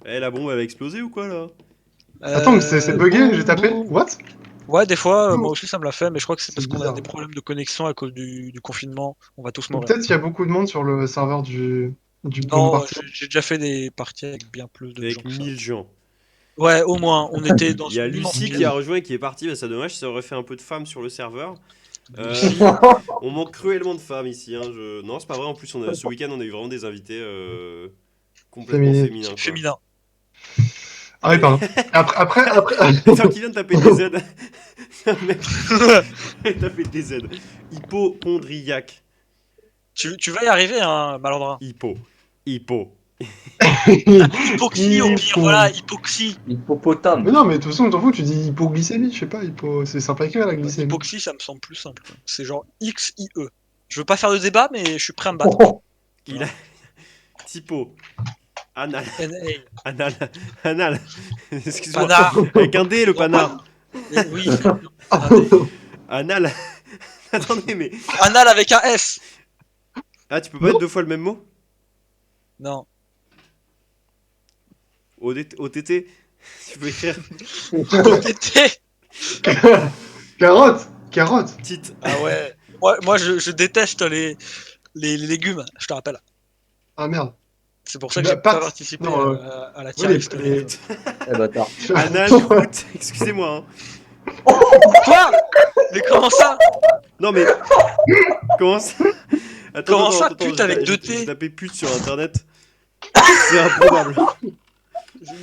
Eh, la bombe, elle a explosé ou quoi, là? Attends, mais c'est bugué, boum, j'ai tapé. boum. What? Ouais, des fois, moi aussi ça me l'a fait, mais je crois que c'est C'est parce qu'on a bizarre. des problèmes de connexion à cause du confinement. On va tous mourir. Peut-être qu'il y a beaucoup de monde sur le serveur du bomb Non, party. j'ai déjà fait des parties avec bien plus de gens Avec que ça. 1000 gens. Ouais, au moins, on était dans Il y a une immense Lucie ville. qui a rejoint et qui est partie, mais c'est dommage, ça aurait fait un peu de femmes sur le serveur. On manque cruellement de femmes ici. Hein. Non, c'est pas vrai, en plus, ce week-end, on a eu vraiment des invités complètement Féminines. féminins. Quoi. Féminin. Ah oui, pardon. Après. Attends, qui vient de taper des Z C'est un mec qui a tapé des Z. Hypochondriaque. Tu vas y arriver, hein, malandrin. Hypo. Hypoxie au pire, voilà, hypoxie. Hippopotame. Mais non, mais de toute façon, t'en fous, tu dis hypoglycémie, je sais pas, c'est simple à écrire la glycémie. Hypoxie, ça me semble plus simple. C'est genre XIE. Je veux pas faire de débat, mais je suis prêt à me battre. Il a. Typo. Anal. NA. Anal. Excuse-moi. Panard. Avec un D, le panard. Oui. Anal. Attendez, mais. Anal avec un S. Ah, tu peux pas mettre deux fois le même mot? Non. OTT. Tu peux écrire OTT. Carotte. petite. Ah ouais. Moi je déteste les légumes, je te rappelle. Ah merde. C'est pour ça que Bah, j'ai pas pâtes. participé Non, à la Oui, tier list. Eh bâtard. Anal, route. Excusez-moi. Hein. Quoi? Mais comment ça? Non, mais. Comment ça? Attends, Comment ça, attends, pute j'ai- avec j'ai- deux T? J'ai tapé pute sur internet. C'est improbable.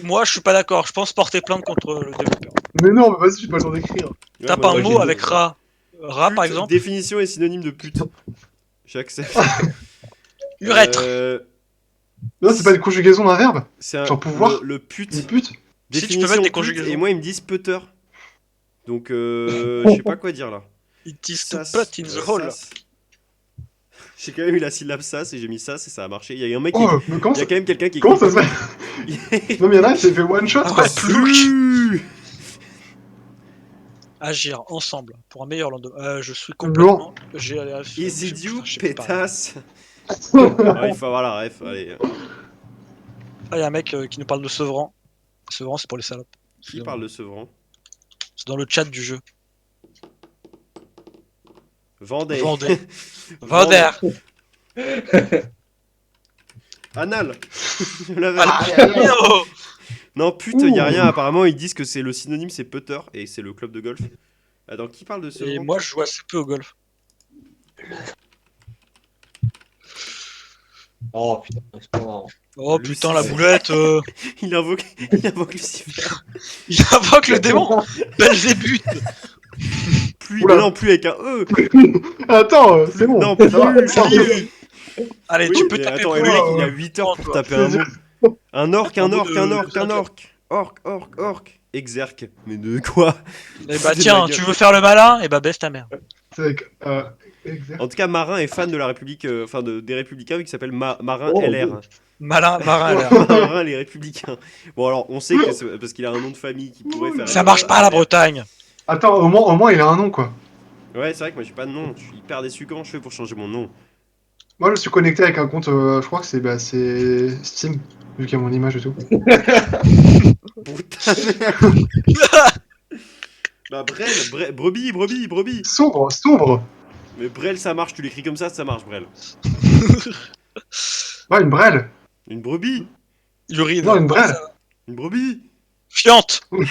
Moi je suis pas d'accord, je pense porter plainte contre le développeur. Mais non, mais vas-y, j'ai pas le temps d'écrire. Ouais, Tape moi, un j'ai mot dit- avec rat. Rat par Pute, exemple. Définition et synonyme de pute. J'accepte. Urètre. Non, c'est pas une conjugaison d'un verbe. C'est un, Genre pouvoir. le pute. Une pute. Si, tu peux Définition mettre des pute, conjugaisons. et moi ils me disent putter. Donc je sais pas quoi dire là. It is to Sas, put in the hole. sas. J'ai quand même eu la syllabe sas et j'ai mis sas et ça a marché. Il y a eu un mec qui. Oh, mais comment Il y a ça, quand même quelqu'un qui. comment ça se fait? Non, mais y'en a un qui s'est fait one shot, Ah quoi. ouais, Plus. Agir ensemble pour un meilleur lendemain. Je suis complètement. J'ai Isidiou, je sais pas. pétasse. Ah, il faut avoir la ref, allez. Ah, y a un mec qui nous parle de Sevran. Sevran, c'est pour les salopes. Qui parle de Sevran? C'est dans le chat du jeu. Vendée. Vendée. Vendée. Anal. Je l'avais. Oh. Non, pute, y a rien. Apparemment, ils disent que c'est le synonyme, c'est putter et c'est le club de golf. Attends, qui parle de Et Sevran? moi, je joue assez peu au golf. Oh putain, c'est pas marrant. Oh Lucifer. putain, la boulette. Il invoque Lucifer. Il invoque le démon. Belzébuth. Plus, Oula. mais non, plus avec un E. Attends, c'est bon. Non, plus. Salut. Allez, Oui, tu peux mais taper attends, plus et le mec, loin. il a 8 heures pour toi. taper un mot. Un orc, un mot orc, de- un orc, de un orc. Orc. Exergue. Mais de quoi? Eh bah C'est de tiens, la tu gueule. veux faire le malin? Eh bah baisse ta mère. C'est avec. Exact. En tout cas, Marin est fan de la République, enfin des Républicains, vu qu'il s'appelle Marin Oh, LR. Malin, marin, là. Marin les Républicains. Bon, alors, on sait que c'est parce qu'il a un nom de famille qui pourrait faire. Ça marche pas à la Bretagne. Attends, au moins, il a un nom, quoi. Ouais, c'est vrai que moi j'ai pas de nom. Je suis hyper déçu. Comment je fais pour changer mon nom? Moi, je suis connecté avec un compte, je crois que c'est Steam, vu qu'il y a mon image et tout. Putain. Bah, brebis. Sombre. Mais Brel, ça marche. Tu l'écris comme ça marche, Brel. Ouais, une brêle. Une brebis. Urine. Non, une brêle. Une brebis. Fiante. Une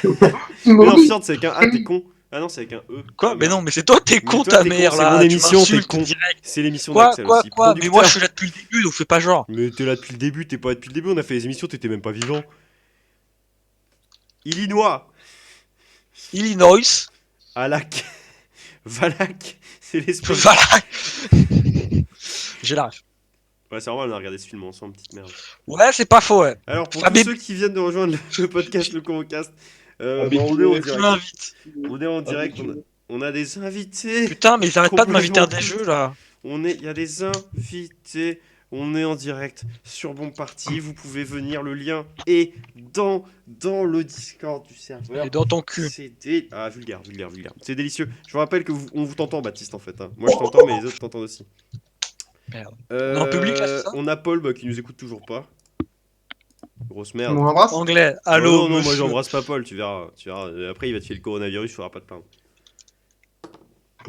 Mais non, brebis. fiante, c'est avec un A, t'es con. Ah non, c'est avec un E. Quoi? Mais non, mais c'est toi, t'es Mais con, toi, ta t'es con, mère, c'est là. mon Tu émission, t'es m'insultes con. direct. C'est l'émission Quoi, d'Axel quoi, aussi. quoi? Mais Producteur. moi, je suis là depuis le début, donc fais pas genre. Mais t'es là depuis le début, t'es pas là depuis le début. On a fait les émissions, t'étais même pas vivant. Illinois. Illinois. Alak. Valak. C'est l'esprit. Voilà. J'ai la ref. Ouais, c'est normal, on a regardé ce film ensemble, petite merde. Ouais, c'est pas faux, ouais. Alors, pour Fabien- tous ceux qui viennent de rejoindre le podcast, le Convocast, En bah, on est en bikini. Tu direct. m'invites. On est en direct, on a des invités. Putain, mais ils arrêtent pas de m'inviter à des Complètement. jeux là. Il y a des invités. On est en direct sur Bon Parti. Vous pouvez venir. Le lien est dans le Discord du serveur. Et dans ton cul. Ah, vulgaire. C'est délicieux. Je vous rappelle que on vous t'entend, Baptiste, en fait. Hein. Moi, je t'entends, mais les autres t'entendent aussi. Merde. On est en public, là, c'est ça On a Paul bah, qui nous écoute toujours pas. Grosse merde. On l'embrasse. Anglais, Oh, allô, non, non, moi monsieur. j'embrasse pas Paul, tu verras. Après, il va te filer le coronavirus, il faudra pas te plaindre.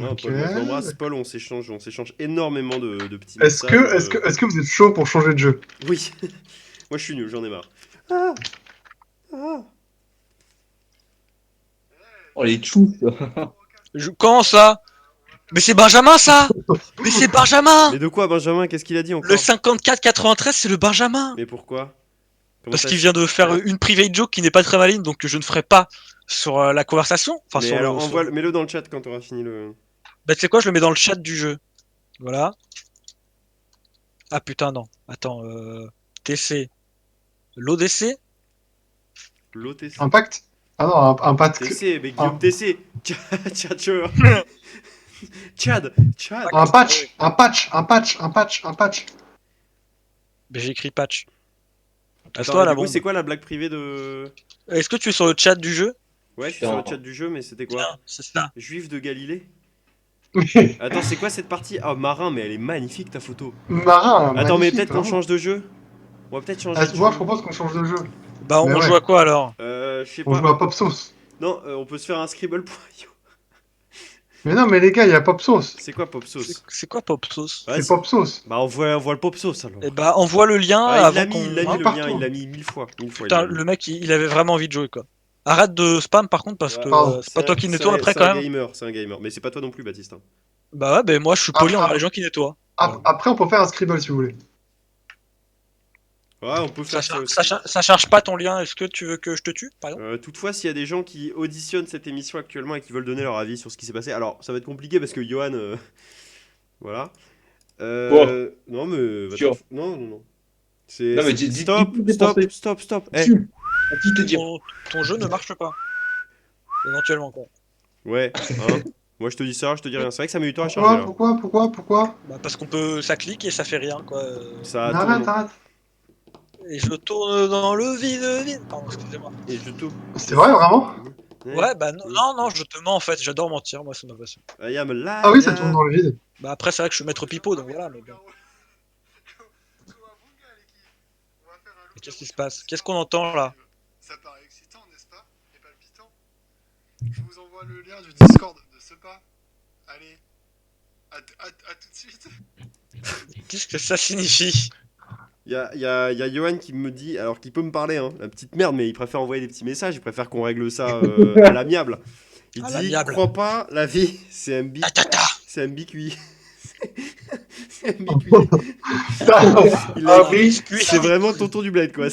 Non, Ok. Paul, moi, je l'embrasse. Paul, on s'échange énormément de petits Est-ce messages. est-ce que vous êtes chaud pour changer de jeu? Oui. Moi, je suis nul, j'en ai marre. Ah. Ah. Oh, les choux. Comment ça? Mais c'est Benjamin ça. Mais c'est Benjamin. Mais de quoi, Benjamin? Qu'est-ce qu'il a dit encore? Le 54-93, c'est le Benjamin. Mais pourquoi? Comment Parce ça qu'il se- vient de faire une private joke qui n'est pas très maligne, donc que je ne ferai pas sur la conversation. Enfin, Mais sur alors, le. mets-le dans le chat quand t'auras fini le. Bah, tu sais quoi, je le mets dans le chat du jeu. Voilà. Ah putain, non. Attends, TC. L'ODC. L'OTC. Impact? Ah non, un pacte. TC, mais Guillaume TC. Tchatcheur. Chad. Un patch. Mais j'ai écrit patch. Attends, Asse-toi et la du coup, bombe. c'est quoi la blague privée de. Est-ce que tu es sur le chat du jeu? Ouais, je suis sur le chat du jeu, mais c'était quoi? Tiens, c'est ça. Juif de Galilée? Attends, c'est quoi cette partie? Ah, marin, mais elle est magnifique ta photo. Marin. Attends, mais magnifique, peut-être qu'on vraiment. change de jeu? On va peut-être changer Ah, de moi, jeu. je propose qu'on change de jeu. Bah, on Mais ouais. joue à quoi alors? Je sais On pas. joue à Pop Sauce. Non, on peut se faire un scribble.io. Mais non, mais les gars, il y a Pop Sauce. C'est quoi Pop Sauce? C'est quoi Pop Sauce? Vas-y. C'est Pop Sauce. Bah, on voit le Pop Sauce alors. Eh bah, envoie le lien Ah, il avant l'a qu'on. mis, il l'a mis Ah, le partout. lien, il l'a mis 1000 fois. Putain, il l'a mis. le mec, il avait vraiment envie de jouer quoi. Arrête de spam par contre parce Ouais. que Pardon. c'est pas toi qui nettoie après C'est quand un même. gamer, c'est un gamer. Mais c'est pas toi non plus, Baptiste. Hein. Bah ouais, bah moi je suis poli Ah, envers ah. les gens qui nettoient. Après, on peut faire un scribble si vous voulez. Ouais, on peut Ça, faire ça aussi. ça charge pas ton lien, est-ce que tu veux que je te tue par exemple? Toutefois, s'il y a des gens qui auditionnent cette émission actuellement et qui veulent donner leur avis sur ce qui s'est passé, alors ça va être compliqué parce que Johan. Voilà. Non, mais. Sûr. Non. C'est. Non, mais dis- Stop. Eh, À qui te dire? Ton jeu ne marche pas. Éventuellement quoi. ouais, hein. Moi je te dis ça, je te dis rien. C'est vrai que ça met du temps à charger là. Pourquoi Bah parce qu'on peut. Ça clique et ça fait rien quoi. Ça Arrête, tourne. arrête. Et je tourne dans le vide. Pardon, excusez-moi. Et je tourne. C'est vrai, vraiment? Ouais, bah non, je te mens en fait, j'adore mentir, moi c'est ma passion. I am alive. Ah oui, ça tourne dans le vide. Bah après, c'est vrai que je suis maître pipeau donc voilà, mais bon. Mais qu'est-ce qui se passe? Qu'est-ce qu'on entend là? Ça paraît excitant, n'est-ce pas? Et palpitant. Je vous envoie le lien du Discord de ce pas. Allez, à tout de suite. Qu'est-ce que ça signifie? Il y a Johan qui me dit, alors qu'il peut me parler, hein, la petite merde, mais il préfère envoyer des petits messages, il préfère qu'on règle ça à l'amiable. Il À dit, l'amiable. crois pas, la vie, c'est un bicuit. C'est un bicuit. Il a Ah écrit, oui. c'est vraiment tonton du bled, quoi.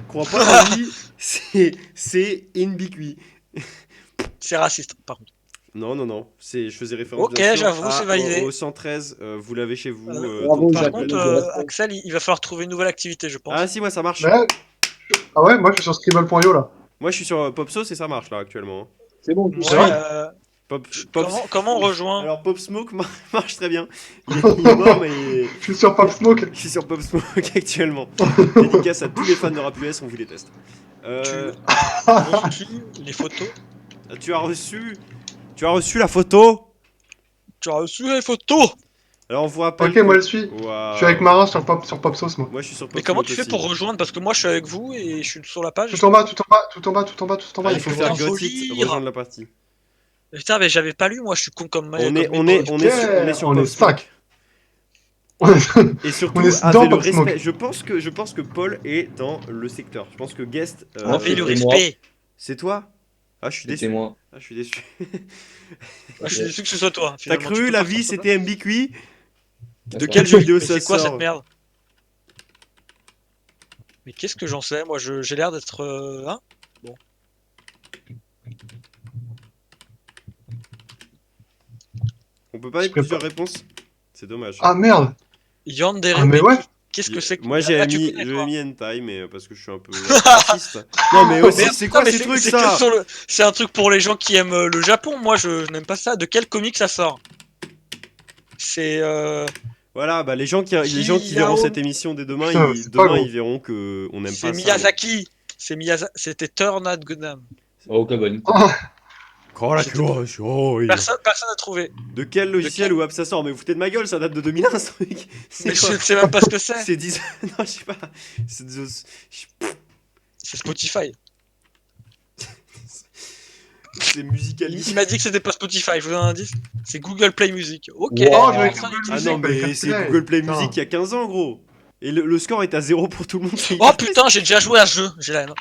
Crois pas, la vie, c'est une bicuit. C'est raciste, par contre. Non, je faisais référence Ok, bien sûr, j'avoue, c'est validé. au 113, vous l'avez chez vous. Bravo, Par Jacques, contre, je reste. Axel, il va falloir trouver une nouvelle activité, je pense. Ah si, moi ça marche. Ouais. Ah ouais, moi je suis sur scribble.io là. Moi je suis sur Pop Sauce et ça marche là actuellement. C'est bon, Ouais, c'est vrai comment on rejoint? Alors Pop Smoke marche très bien. Il est mort mais Je suis sur Pop Smoke. je suis sur Pop Smoke actuellement. Dédicace à tous les fans de Rap US, on vous déteste. Reçu les photos? Tu as reçu la photo. Tu as reçu les photos? Alors on vous rappelle. Ok, moi je suis. Waouh. Je suis avec Marin sur Pop Sauce, moi. Moi je suis sur Pop Mais comment Smoke tu fais aussi. pour rejoindre? Parce que moi je suis avec vous et je suis sur la page. Tout en bas. Ah, il faut faire Faut Got It, lire. rejoindre la partie. Putain, mais j'avais pas lu, moi je suis con comme. On est Ok, sur on Pop est Smoke. 5. Et surtout, On est avez dans le Pop respect. Smoke. Je pense que Paul est dans le secteur. Je pense que Guest. Avec le c'est moi. respect. C'est toi? Ah, je suis C'était déçu. moi. Ah, je suis déçu. Moi, je suis déçu que ce soit toi. T'as finalement. Tu cru peux la pas vie faire ça. c'était MBQI? De D'accord. quel jeu vidéo Mais ça c'est quoi sort? cette merde? Mais qu'est-ce que j'en sais? Moi j'ai l'air d'être. Hein? Bon. peut pas Je mettre plusieurs prépare. réponses? C'est dommage. Ah merde. Yandere, Ah mais ouais. qu'est-ce que c'est que... Moi Ah, j'avais tu mis, connais, j'avais toi. mis hentai, mais parce que je suis un peu raciste. Non mais aussi, Merde, c'est putain, quoi mais ces trucs c'est ça? c'est un truc pour les gens qui aiment le Japon. Moi, je n'aime pas ça. De quel comic ça sort? C'est Voilà, bah les gens qui verront Kiyao- cette émission dès demain, Putain, c'est pas demain gros. ils verront que on n'aime c'est pas ça. Miyazaki. C'était Tornado Gundam. Oh, ok, bonne. Oh la J'étais- cloche, oh, oui. Personne n'a trouvé. De quel logiciel quel- ou app ça sort? Mais vous foutez de ma gueule, ça date de 2001 ce truc. Mais C'est je quoi? ne sais même pas ce que c'est. C'est 10. Non, je sais pas. C'est C'est Spotify. c'est Il Musical.ly. m'a dit que c'était pas Spotify. Je vous donne un indice. C'est Google Play Music. Ok. Wow. Oh, je vais Personne Google n'utilise. Ah Music, non, bah, mais Fair c'est Play. Google Play Putain. Music il y a 15 ans, gros. Et le score est à 0 pour tout le monde. Oh putain, j'ai déjà joué à ce jeu. J'ai la haine.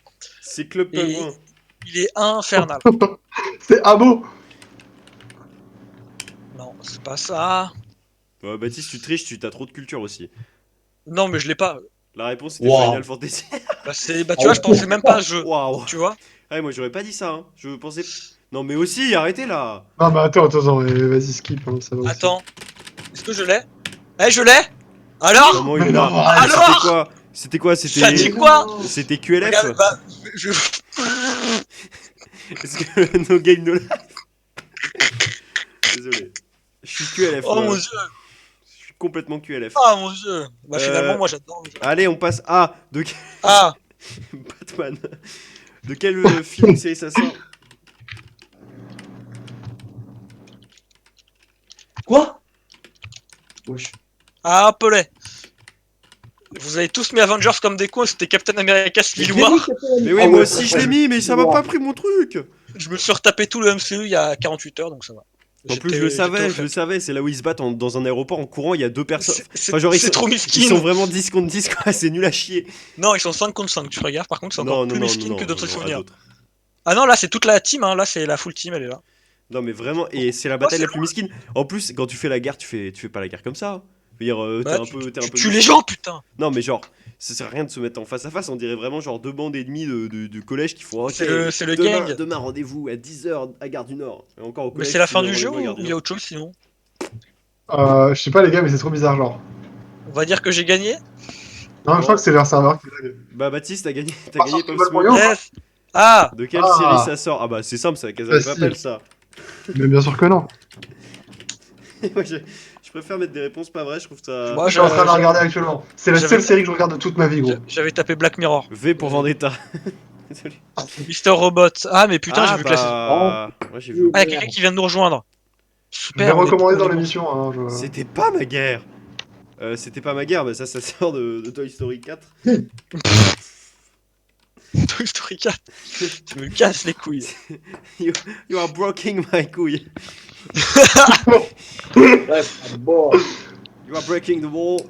C'est Club Et- Penguin. Il est infernal. C'est Abo. Non, c'est pas ça. Ouais, Baptiste, tu triches, tu t'as trop de culture aussi. Non, mais je l'ai pas. La réponse c'était Wow. Final Fantasy. Bah, tu vois, je pensais même pas à ce jeu. Waouh. Tu vois? Ouais, moi j'aurais pas dit ça. Hein. Je pensais. Non, mais aussi, arrêtez là. Non mais attends, vas-y skip, hein, ça va aussi. Attends. Est-ce que je l'ai? Eh, je l'ai? Alors? Comment mais il non, l'a. arrête. C'était quoi? C'était quoi? Ça dit C'était. quoi? C'était QLF? Regarde, bah, je... Est-ce que No Game No Life? Désolé. Je suis QLF. Oh moi. mon dieu. Je suis complètement QLF. Oh mon dieu. Bah, finalement, Euh, moi, j'adore. Allez, on passe à. Ah, Batman. De quel film ou série ça sort? Quoi? Wesh. ah, Pelé. Vous avez tous mis Avengers comme des cons, c'était Captain America Civil War. Mais oui, Ah moi ouais, aussi je ouais. l'ai mis, mais ça m'a pas pris mon truc. Je me suis retapé tout le MCU il y a 48 heures, donc ça va. En plus, J'étais- je le j'étais au savais, fait. je le savais. C'est là où ils se battent dans un aéroport en courant. Il y a deux personnes. C'est Enfin, genre, ils c'est sont- trop Ils miskin. sont vraiment 10 contre 10, quoi. C'est nul à chier. Non, ils sont 5 contre 5, tu regardes, par contre, c'est encore plus miskin que d'autres à souvenirs. d'autres. Ah non, là, c'est toute la team, hein. Là, c'est la full team, elle est là. Non, mais vraiment, et c'est la Oh, bataille c'est la plus misquine. En plus, quand tu fais la guerre, tu fais pas la guerre comme ça. Hein. Je veux dire, Bah, t'es un peu. Tu les gens, putain. Non, mais genre, ça sert à rien de se mettre en face à face. On dirait vraiment genre deux bandes et demie de collège qui font. Ok, C'est le demain, gang. demain rendez-vous à 10h à Gare du Nord. Et encore au Mais collège. c'est la tu fin donnes du jeu rendez-vous à Gare ou du il y a Nord. autre chose sinon? Je sais pas les gars, mais c'est trop bizarre genre. On va dire que j'ai gagné. Non, je crois que c'est leur serveur qui l'a. Bah, Baptiste, t'as gagné, Ah, Pop c'est pas Smoke. moyen. Yes. Ah, De quelle Ah. série ça sort? Ah, bah, c'est simple, c'est la Casa de Facile. Papel, ça. Mais bien sûr que non. Moi, je préfère mettre des réponses pas vraies, je trouve ça. Moi, Je suis en train de la regarder actuellement. C'est la j'avais- seule série que je regarde de toute ma vie, gros. j'avais tapé Black Mirror. V pour Vendetta. Désolé. Mister Robot. Ah, mais putain, j'ai vu que la saison. bah... Moi, j'ai vu. Ah, il y a quelqu'un qui vient de nous rejoindre. Je l'ai Super. on est- recommandé on dans est- l'émission. Hein, C'était pas ma guerre. C'était pas ma guerre, bah ça sort de Toy Story 4. Toy Story 4. Tu me casses les couilles. You are breaking my couille. Bref, bon. You are breaking the wall.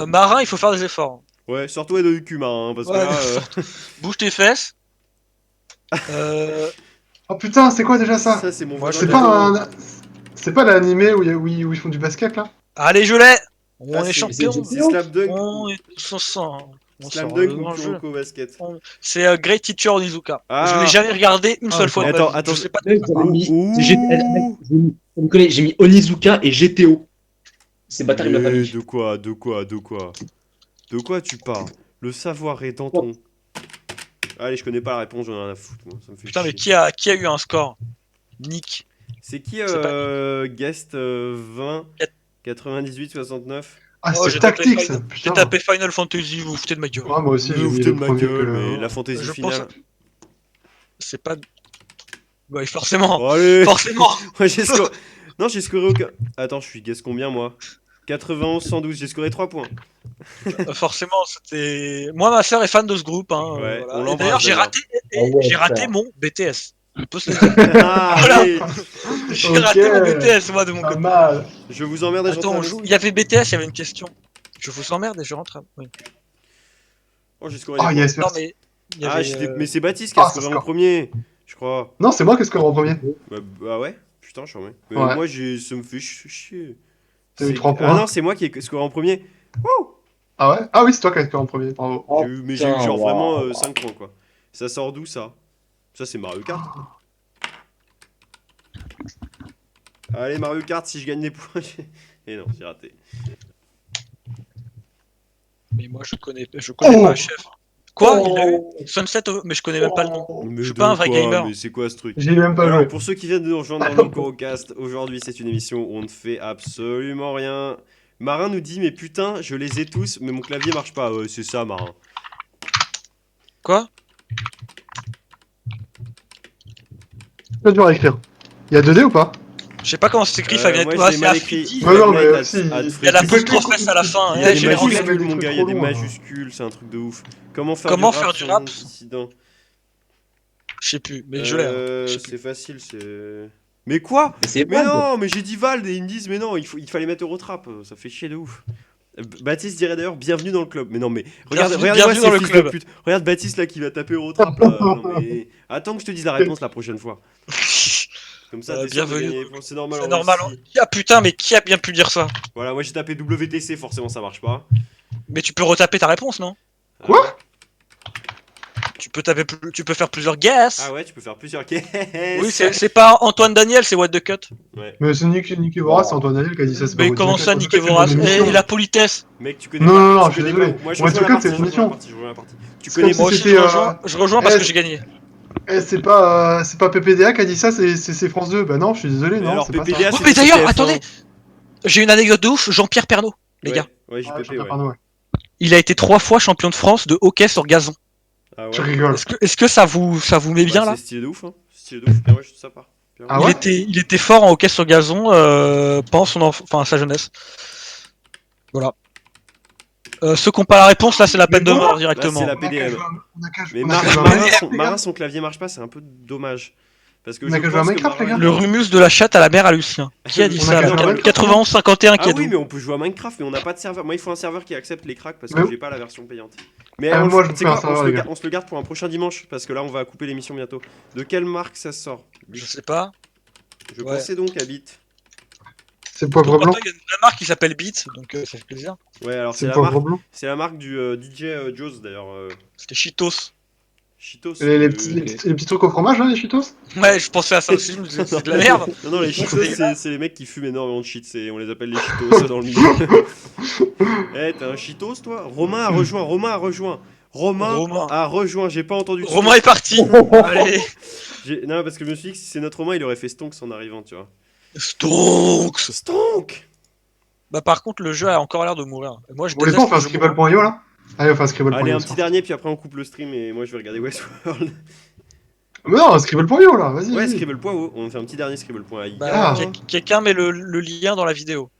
Marin, il faut faire des efforts. Ouais, surtout de cul, marin, hein, parce que Ouais, là. Bouge tes fesses. Oh putain, c'est quoi déjà ça? Ça, c'est mon Moi, voisin C'est de pas la- un. C'est pas l'animé où ils font du basket là? Allez, je l'ai. On Ah, est c'est- champion. C'est Slam Dunk. On est tous ensemble. On Slam sort Dunk dans ou le jeu. Kuroko Basket. C'est Great Teacher Onizuka. Ah. Je l'ai jamais regardé une Ah, seule fois. de ma attends, vie. attends. Je sais pas. Mec, j'avais mis. Ouh. Vous me connaissez, j'ai mis Onizuka et GTO. Ces bâtards, il m'a pas Mais mis. de quoi tu parles? Le savoir est dans ton. Allez, je connais pas la réponse, j'en ai rien à foutre. Moi. Ça me fait Putain, mais chier. qui a eu un score? Nick. C'est qui C'est guest 20 98 69? Ah, Oh, c'est j'ai tapé Tactics! Final- J'ai Putain. tapé Final Fantasy, vous vous foutez de ma gueule. Ouais, moi aussi, j'ai Vous mis foutez le de ma premier gueule, que- mais la fantaisie Je finale. C'est pas. Ouais, forcément. Oh, allez. Forcément. Ouais, j'ai scoré. Non, j'ai scoré aucun. Attends, je suis guess combien moi? 91 112, j'ai scoré 3 points. Forcément, c'était. Moi, ma sœur est fan de ce groupe. Hein, Ouais, on Et l'embrasse, d'ailleurs, j'ai d'ailleurs. raté, Ah ouais, j'ai raté frère. mon BTS. On peut se le dire. Ah, Voilà. allez. J'ai Ok. raté mon BTS, moi, de mon Pas côté. mal! Je vous emmerde et Attends, on j'entre. joue. Il y avait BTS, il y avait une question. Je vous emmerde et je rentre. Oui. Oh, j'ai scoré. Oh des yes, Non, merci. mais. Il y points. Ah, avait, mais c'est Baptiste qui a Ah, scoré ça en score. premier, je crois. Non, c'est moi qui ai scoré en premier. Bah ouais, putain, je suis en vrai. Mais Ouais. moi, ça me fait chier. T'as eu C'est- 3 points. Ah non, c'est moi qui ai scoré en premier. Ah ouais? Ah oui, c'est toi qui as scoré en premier, bravo. Oh, Mais j'ai eu putain, genre waouh. vraiment 5 points quoi. Ça sort d'où ça? Ça c'est Mario Kart. Allez, Mario Kart, si je gagne des points. Et non, j'ai raté. Mais moi, je connais pas, chef. Quoi? Il l'a eu? Oh. Sunset, mais je connais même pas le nom. Mais Je suis pas un vrai gamer. Mais c'est quoi ce truc? J'y ai même pas Alors, joué. pour ceux qui viennent de nous rejoindre dans le Corocast, aujourd'hui c'est une émission où on ne fait absolument rien. Marin nous dit, mais putain, je les ai tous, mais mon clavier marche pas. Ouais, c'est ça, Marin. Quoi? C'est dur à écrire. Il y a 2D ou pas? Je sais pas comment c'est écrit, Fabien. Moi, Ah, je l'ai c'est mal écrit. Afridi. Ouais, non, mais Fortnite si, at Il y a Freddy's. l'apostrophe S à la fin. Il y hein. a des Je l'ai anglais. majuscules, mon Des gars, il y a trucs des trop longs, majuscules, c'est un truc de ouf. Comment faire Comment du faire rap du sur rap Monde Dissident? Je sais plus, mais je l'ai. Je sais C'est plus. facile, c'est... Mais quoi? Mais c'est Mais Vald. non, mais j'ai dit Vald et ils me disent, mais non, il fallait mettre Eurotrap, ça fait chier de ouf. Baptiste dirait d'ailleurs bienvenue dans le club. Mais non, mais regardez-moi bienvenue dans ces le fils de club. pute. Regarde Baptiste là qui va taper Eurotrap là. Non mais attends que je te dise la réponse la prochaine fois. Comme ça, t'es sûr de Bienvenue. gagner des points. C'est normal. C'est en normal. Russie. Ah putain, mais qui a bien pu dire ça? Voilà, moi j'ai tapé WTC, forcément ça marche pas. Mais tu peux retaper ta réponse, non? Quoi? Tu peux faire plusieurs guesses. Ah ouais, tu peux faire plusieurs Oui, caisses. c'est pas Antoine Daniel, c'est What the Cut. Ouais. Mais c'est Nicky Voras, c'est Antoine Daniel qui a dit ça. C'est pas Mais What the comment Cut. ça, What the Nicky Cut, c'est une Voras? émission. Et la politesse? Mec, tu connais Non, pas. non, non, Tu je suis connais désolé. pas. Moi je What the rejoins la Cut, partie. c'est Je rejoins la l'émission. partie. Je rejoins la partie. Tu C'est connais comme pas. Moi aussi, c'était, je rejoins parce eh, que j'ai gagné. c'est pas PPDA qui a dit ça, c'est France 2. Bah non, je suis désolé, Mais non, alors c'est pas PPDA, ça. Oh, c'était mais d'ailleurs, TF1. attendez, j'ai une anecdote de ouf. Jean-Pierre Pernaut, les Ouais. gars. Ouais, Ah, JPP, ouais. pardon, ouais. Il a été 3 fois champion de France de hockey sur gazon. Ah Tu ouais. rigoles. Est-ce que ça vous met bien Bah, là? c'est stylé de ouf, hein. Stylé de ouf. Bien ouais, je ça part. Bien Ah ouais. ouais? Il était fort en hockey sur gazon pendant sa jeunesse. Voilà. Ceux qui n'ont pas la réponse, là, c'est la peine de Mais mort Là, directement. c'est la On a qu'à PDM. jouer à- on a qu'à Mais on a qu'à jouer à Minecraft, les gars. Marin, son clavier marche pas, c'est un peu dommage. Parce que On a je qu'à jouer à pense que Minecraft, les Marin- gars. Le rumus de la chatte à la mère à Lucien. Qui a dit On a ça qu'à alors jouer à Minecraft, 91-51 qui Ah a oui, dit. mais on peut jouer à Minecraft, mais on n'a pas de serveur. Moi, il faut un serveur qui accepte les cracks parce que Mais- j'ai pas la version payante. Mais Ah, on, moi, je vous tu sais fais un quoi, serveur, les gars. on se le garde pour un prochain dimanche parce que là, on va couper l'émission bientôt. De quelle marque ça sort? Je sais pas. Je Ouais. pensais donc à Bit. C'est le poivre Donc, blanc. maintenant, il y a une vraie marque qui s'appelle Beat, donc ça fait plaisir. Ouais, alors C'est c'est le la poivre marque, blanc. c'est la marque du DJ Joe's d'ailleurs. C'était Cheetos. Cheetos. Les petits trucs au fromage, là, les Cheetos? Ouais, je pensais à ça aussi, je me disais, c'est de la merde. Non, non, les Cheetos, dégueulasse. c'est les mecs qui fument énormément de shit. On les appelle les Cheetos dans le milieu. Eh, t'es un Cheetos, toi? Romain a rejoint. Romain. a rejoint. J'ai pas entendu. de Romain est parti. Allez. Non, parce que je me suis dit que si c'est notre Romain, il aurait fait Stonks en arrivant, tu vois. Stonks. Stonk! Bah par contre, le jeu a encore l'air de mourir. Et moi, je Vous voulez pas, on fait un déteste le jeu scribble.io, là? Allez, on fait un Allez, scribble.io. un petit dernier, puis après on coupe le stream et moi je vais regarder Westworld. Mais non, un scribble.io, là, vas-y. Ouais, vas-y. Scribble.io, on fait un petit dernier Scribble.ai. Bah, Ah. quelqu'un met le lien dans la vidéo.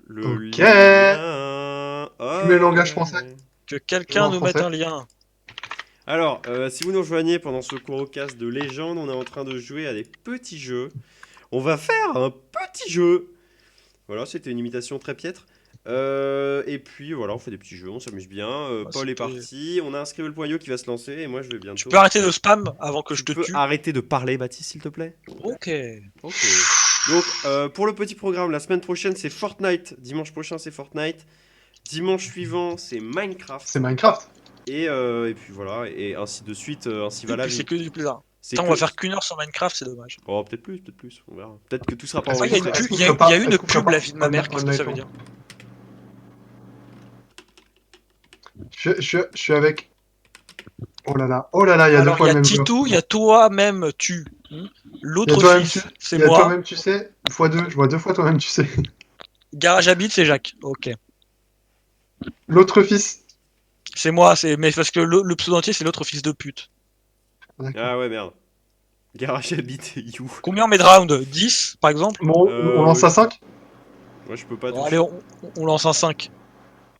Le Ok. lien. Tu mets le langage français. Que quelqu'un En nous mette français. un lien. Alors, si vous nous rejoignez pendant ce Corocast de légende, on est en train de jouer à des petits jeux. On va faire un petit jeu. Voilà, c'était une imitation très piètre. Et puis voilà, on fait des petits jeux, on s'amuse bien. Paul est c'était- parti, on a un Scribble.io qui va se lancer et moi je vais bientôt. Tu peux arrêter de spam avant que je te Tu peux tue. arrêter de parler, Baptiste, s'il te plaît? Ok. Ok. Donc, pour le petit programme, la semaine prochaine, c'est Fortnite. Dimanche prochain, c'est Fortnite. Dimanche suivant, c'est Minecraft. C'est Minecraft. Et puis voilà, et ainsi de suite, ainsi va Et la puis vie. c'est que du plaisir. C'est Putain, que- on va faire qu'une heure sur Minecraft, c'est dommage. Oh, peut-être plus, on verra. Peut-être que tout sera pas Est-ce Ah, il y a une enregistré. pub, Est-ce qu'on il y a peut une pas- est-ce qu'on pub, peut la pas- vie de ma mère, qu'est-ce que ça veut Online, dire? Je suis avec. Oh là là, il y a deux Alors, fois il y le a même joueur. Titou, il y a toi-même, tu. Il y a L'autre toi-même, fils, tu- c'est Il y a moi. toi-même, tu sais, x2, je vois 2 fois toi-même, tu sais. Garage Habit, c'est Jacques. Ok. L'autre fils. C'est moi, mais parce que le pseudo entier, c'est l'autre fils de pute. D'accord. Ah ouais, merde. Garage Habit, you. Combien on met de rounds? 10, par exemple? Bon, on lance à 5. Moi, je peux pas Bon, toucher. allez, on lance un 5.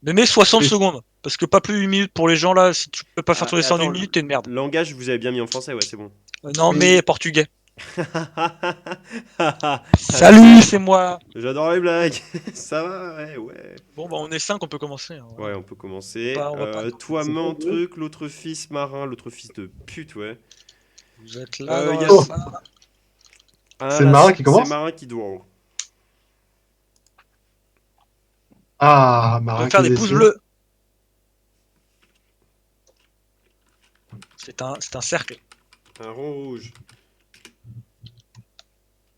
Mais mets 60 Oui. secondes. Parce que pas plus d'une minute pour les gens là. Si tu peux pas faire Ah, tourner ça en attends, une minute, t'es une merde. Langage, vous avez bien mis en français, ouais, c'est bon. Non, Oui. mais portugais. Salut, c'est moi. J'adore les blagues. Ça va, ouais. Bon, bah on est 5, on peut commencer. Hein. Ouais, on peut commencer. Bah, on va pas- Toi, C'est mon bon, truc, l'autre fils marin, l'autre fils de pute, ouais. Vous êtes là. y dans a- la salle. Ah, C'est là, Marin qui commence C'est Marin qui doit. Ah, On Marin va faire qui des pouces décide. bleus. C'est un cercle. Un rond rouge.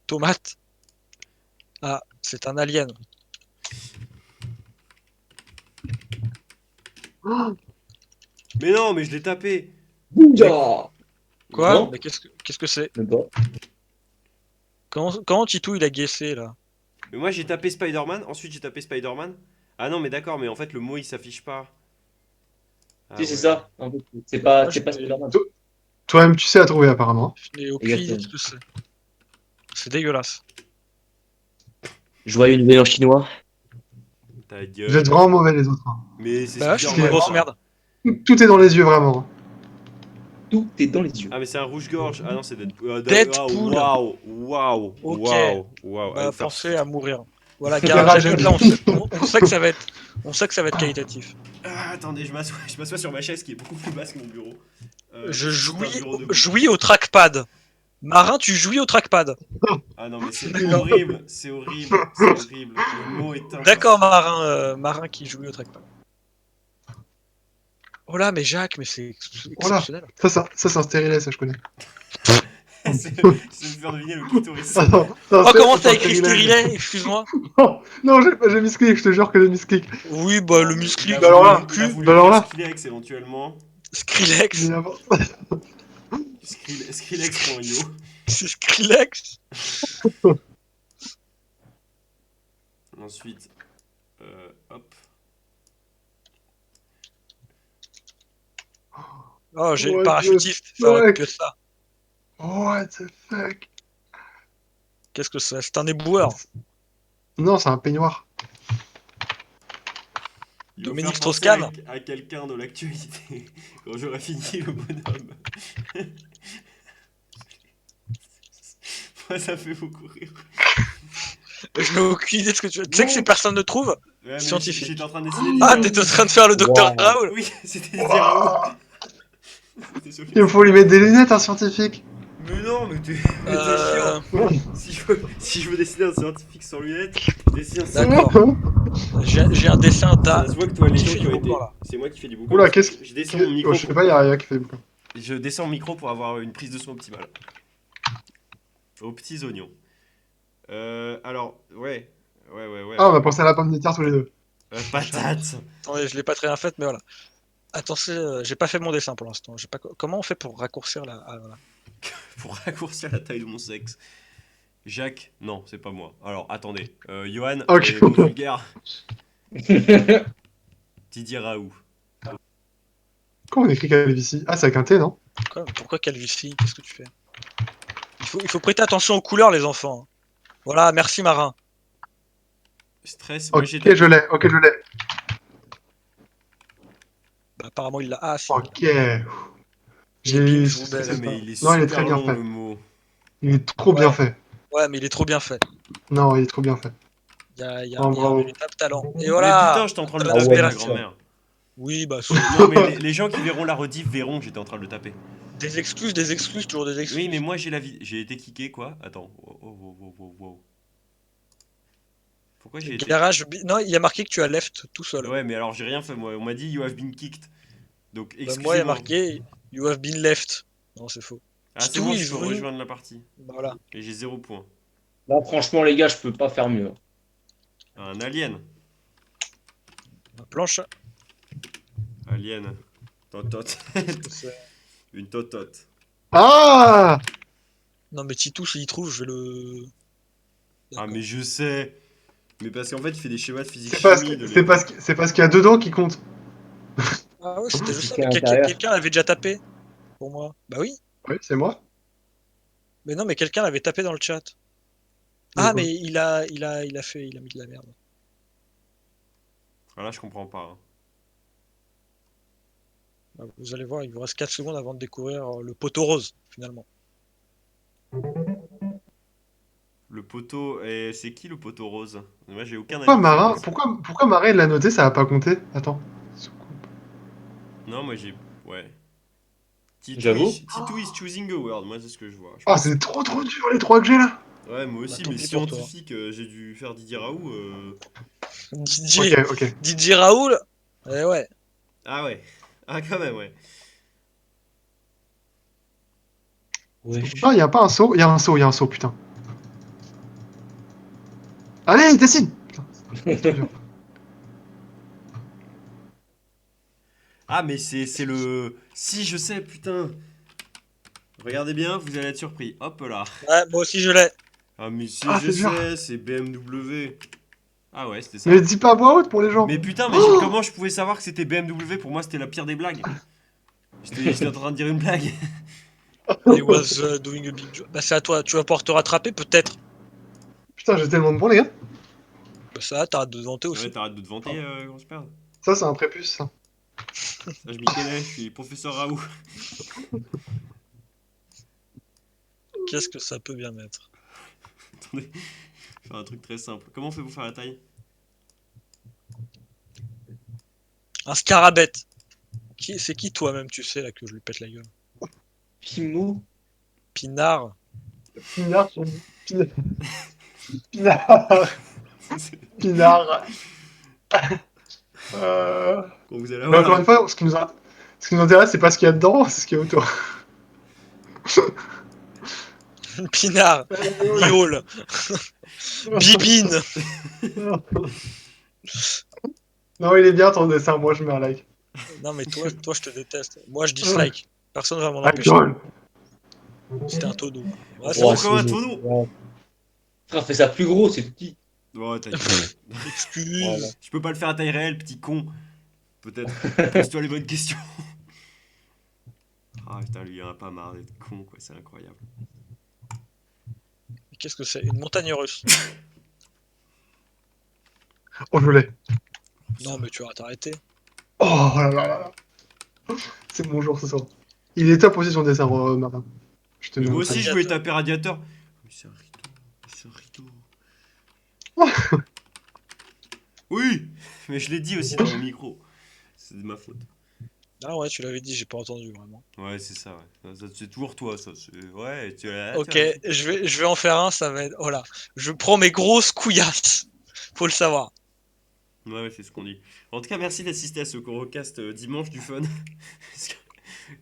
Tomate. Ah, c'est un alien. Oh, Mais non, mais je l'ai tapé. Bouya. Quoi? Non, Mais qu'est-ce que c'est? même pas. Comment Titou il a guessé là? Mais moi j'ai tapé Spider-Man, ensuite j'ai tapé Spider-Man. Ah non, mais d'accord, mais en fait le mot il s'affiche pas. Ah Si, c'est ouais. ça. En fait, Moi c'est pas Spider-Man. toi-même, tu sais à trouver apparemment. je n'ai aucune idée de ce Exactement. que c'est. C'est dégueulasse. Joyeux nouvel an chinois. Ta Vous êtes gueule. vraiment mauvais les autres, hein. Mais c'est Bah, je suis une Spider-Man, grosse Spider-Man ça. merde. Tout est dans les yeux vraiment. Tout est dans les yeux. Ah mais c'est un rouge-gorge. Ah non, c'est Deadpool. Ah, Deadpool. waouh, waouh, Ok. waouh, waouh. Allez Bah, vous faire pensez à foutre. mourir. Voilà, C'est Garage rapide. là, on sait que ça va être, on sait que ça va être qualitatif. Ah, attendez, je m'assois sur ma chaise qui est beaucoup plus basse que mon bureau. Je C'est juste un bureau debout. jouis au trackpad. Marin, tu jouis au trackpad. Ah non, mais c'est D'accord. horrible, c'est horrible, c'est horrible. Le mot est impossible. D'accord, Marin qui jouit au trackpad. Oh là, mais Jacques, mais c'est Voilà. exceptionnel. Ça c'est un stérilet, ça je connais. C'est me faire deviner le clitoris. Oh, comment t'as écrit stérilet? Excuse-moi. Non, non, j'ai mis ce clic, je te jure que j'ai mis ce clic. Oui, bah, le Mais musclic, là, Bah alors là, mon là, cul. vous bah alors là. Skrillex éventuellement. Skrillex. Mais avant- Skrillex.io. C'est Skrillex. Ensuite, hop. Oh, j'ai What the parachutiste. Ça aurait pu fuck? être ça. What the fuck? Qu'est-ce que c'est? C'est un éboueur. Non, c'est un peignoir. Il faut Dominique faire penser Strauss-Kahn. à quelqu'un de l'actualité quand j'aurai fini le bonhomme. Moi, ça fait beaucoup rire. Je n'ai aucune idée de ce que tu veux. Tu sais que ces personnes ne trouvent? Ouais, mais Scientifique. j'étais en train d'essayer Ah, de t'es en train de faire le docteur Wow. Raoul? Oui, c'était Didier Raoult. Désolé. Il faut lui mettre des lunettes, un scientifique. Mais non, mais t'es Euh, chiant. Si je veux dessiner un scientifique sans lunettes, dessine un D'accord. J'ai un dessin Ça se voit que toi, les qui gens fait qui du ont beau été. corps, là. C'est moi qui fais du boucan. Oula, parce que qu'est-ce je descends mon Oh, micro. je sais pas, il y a rien qui fait beaucoup. Je descends mon micro pour avoir une prise de son optimale. Aux petits oignons. Alors, ouais. Ah, on a pensé à la pomme de terre tous les deux. Patate. Attendez, je l'ai pas très bien faite, mais voilà. Attention, j'ai pas fait mon dessin pour l'instant. J'ai pas... Comment on fait pour raccourcir la... Ah, voilà. Pour raccourcir la taille de mon sexe. Jacques, non, c'est pas moi. Alors, attendez. Johan, Ok. les mots vulgaires. Didier Raoult. Comment on écrit calvitie? Ah, c'est avec un T, non? Pourquoi calvitie? Qu'est-ce que tu fais? Il faut prêter attention aux couleurs, les enfants. Voilà, merci Marin. Stress, moi Ok, j'ai tapé. je l'ai, ok, je l'ai. Bah, apparemment, il l'a. Ah, si. Ok. Et J'ai. bim, je vous baise. Ah, mais il est Non, il est super très bien long fait. le mot. Il est trop bien Ouais. fait. Ouais, mais il est trop bien fait. Non, il est trop bien fait. Il y a Oh, un bravo. véritable talent. Et Mais voilà. putain, j'étais en train de le Ah taper, ouais, ma bien sûr. grand-mère. Oui, bah, Non, mais les gens qui verront la rediff verront que j'étais en train de le taper. des excuses, toujours des excuses. Oui, mais moi j'ai été kické quoi. Attends. Wow. Pourquoi j'ai été. Non, il y a marqué que tu as left tout seul. Ouais, mais alors j'ai rien fait moi. On m'a dit you have been kicked. Donc Bah, moi, il y a excusez-moi. marqué you have been left. Non, c'est faux. Ah, c'est Tout bon, est je peux venu. rejoindre la partie. Bah, voilà. Et j'ai 0 point. Là, franchement, les gars, je peux pas faire mieux. Un alien. Ma planche. Alien. Totote. Qu'est-ce que c'est? Une totote. Ah! Non, mais Titou, s'il trouve, je vais le. Ah, D'accord. mais je sais. Mais parce qu'en fait, il fait des schémas de physique C'est parce chimie. que- c'est parce que- c'est parce qu'il y a deux dents qui comptent. Ah ouais, c'était juste ça. C'est Mais à l'intérieur. quelqu'un l'avait déjà tapé pour moi. Bah oui. Oui, c'est moi. Mais non, mais quelqu'un l'avait tapé dans le chat. Ah, mais il a mis de la merde. Ah, là, je comprends pas. Hein. Bah, vous allez voir, il vous reste 4 secondes avant de découvrir le poteau rose, finalement. Le poteau. Et c'est qui le poteau rose? Moi, j'ai aucun Pourquoi avis. Marin, pourquoi Marin il l'a noté, ça a pas compté? Attends. Non, moi j'ai. Ouais. J'avoue. Titou is choosing a word, moi c'est ce que je vois. Je Ah, pense. c'est trop dur les trois que j'ai là. Ouais, moi aussi, Bah, tant mais pis pour toi. scientifique, j'ai dû faire Didier Raoult. DJ, Ok. DJ Raoul. Eh ouais. Ah ouais. Ah, quand même, ouais. Ouais. Ah, il y a pas un saut, il y a un saut, putain. Allez, dessine. Putain, Ah, mais c'est le. Si, je sais, putain. Regardez bien, vous allez être surpris. Hop là. Ouais, moi aussi je l'ai. Ah, mais si, Ah, je c'est dur. sais, c'est BMW. Ah ouais, c'était ça. Mais dis pas à voix haute pour les gens. Mais putain, mais Oh comment je pouvais savoir que c'était BMW? Pour moi, c'était la pire des blagues. J'étais en train de dire une blague. I was doing a big job. Bah c'est à toi, tu vas pouvoir te rattraper peut-être. Putain, j'ai tellement de bons, les gars. Bah ça, t'arrêtes de vanter Ouais, aussi. t'arrêtes de te vanter, grand super. Ça, c'est un prépuce, ça. Ça, je m'y connais, je suis professeur Raoult. Qu'est-ce que ça peut bien être? Attendez, je vais faire un truc très simple. Comment on fait pour faire la taille? Un scarabée. C'est qui toi-même, tu sais, là, que je lui pète la gueule? Pimo. Pinard. Pinard, Pinard. Pinard. Quand vous allez Mais encore avoir. une fois, ce qui nous intéresse, c'est pas ce qu'il y a dedans, c'est ce qu'il y a autour. Pinard. Niol. Bibine. Non, il est bien ton dessin, moi je mets un like. Non mais toi je te déteste. Moi je dislike. Personne va m'en Ah, empêcher. gueule. C'était un tonneau. Ouais, c'est Gros bon. comme un tonneau. Frère, fais ça plus gros, c'est petit. Oh, ta gueule. Excuse. Voilà. Je peux pas le faire à taille réelle, petit con. Peut-être. Pose-toi les bonnes questions. Ah putain, lui, il en a pas marre d'être con, quoi, c'est incroyable. Qu'est-ce que c'est? Une montagne russe. Oh, je l'ai. Non mais tu vas t'arrêter. Oh là là là là. C'est mon jour ce soir. Il est top aussi son dessin, Martin. Je te Mais mets moi un aussi, truc. je voulais taper radiateur. Mais c'est un rideau. C'est un rideau. Oui, mais je l'ai dit aussi dans mon micro. C'est de ma faute. Ah ouais, tu l'avais dit, j'ai pas entendu vraiment. Ouais, c'est ça, ouais. C'est toujours toi, ça. Ouais, tu as. Ok, je vais en faire un, ça va être. Oh là. Je prends mes grosses couillasses. Faut le savoir. Ouais, ouais, c'est ce qu'on dit. En tout cas, merci d'assister à ce Corocast dimanche du fun.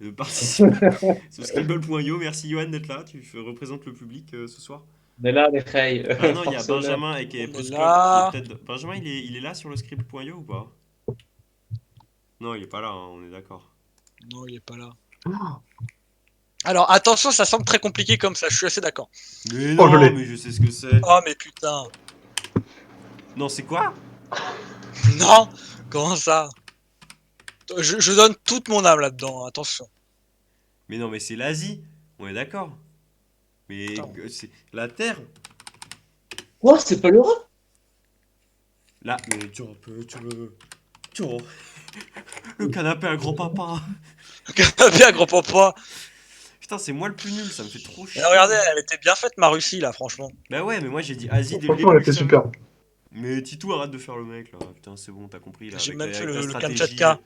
De participer sur Scribble.io. Merci Johan d'être là. Tu représentes le public ce soir. Mais là, les Ray. Ah non, il y a force-le. Benjamin avec On est Post Club là. qui est peut-être. Benjamin, il est là sur le Scribble.io ou pas? Non, il est pas là, hein, on est d'accord. Non, il est pas là. Alors attention, ça semble très compliqué comme ça, je suis assez d'accord. Mais Oh, non, je l'ai. mais je sais ce que c'est. Oh mais putain. Non, c'est quoi? Non. Comment ça? Je donne toute mon âme là-dedans, attention. Mais non, mais c'est l'Asie, on est d'accord. Mais Attends. c'est la Terre. Quoi? C'est pas l'Europe? Là, mais tu peux. Tiens, le canapé à grand-papa. Bien grand papa. Putain, c'est moi le plus nul, ça me fait trop chier. Regardez, elle était bien faite ma Russie là, franchement. Bah ouais, mais moi j'ai dit Asie dès le Franchement, début. elle était ça. super. Mais Titou, arrête de faire le mec là. Putain, c'est bon, t'as compris là. J'ai avec même ta- fait avec ta le stratégie. Kamchatka.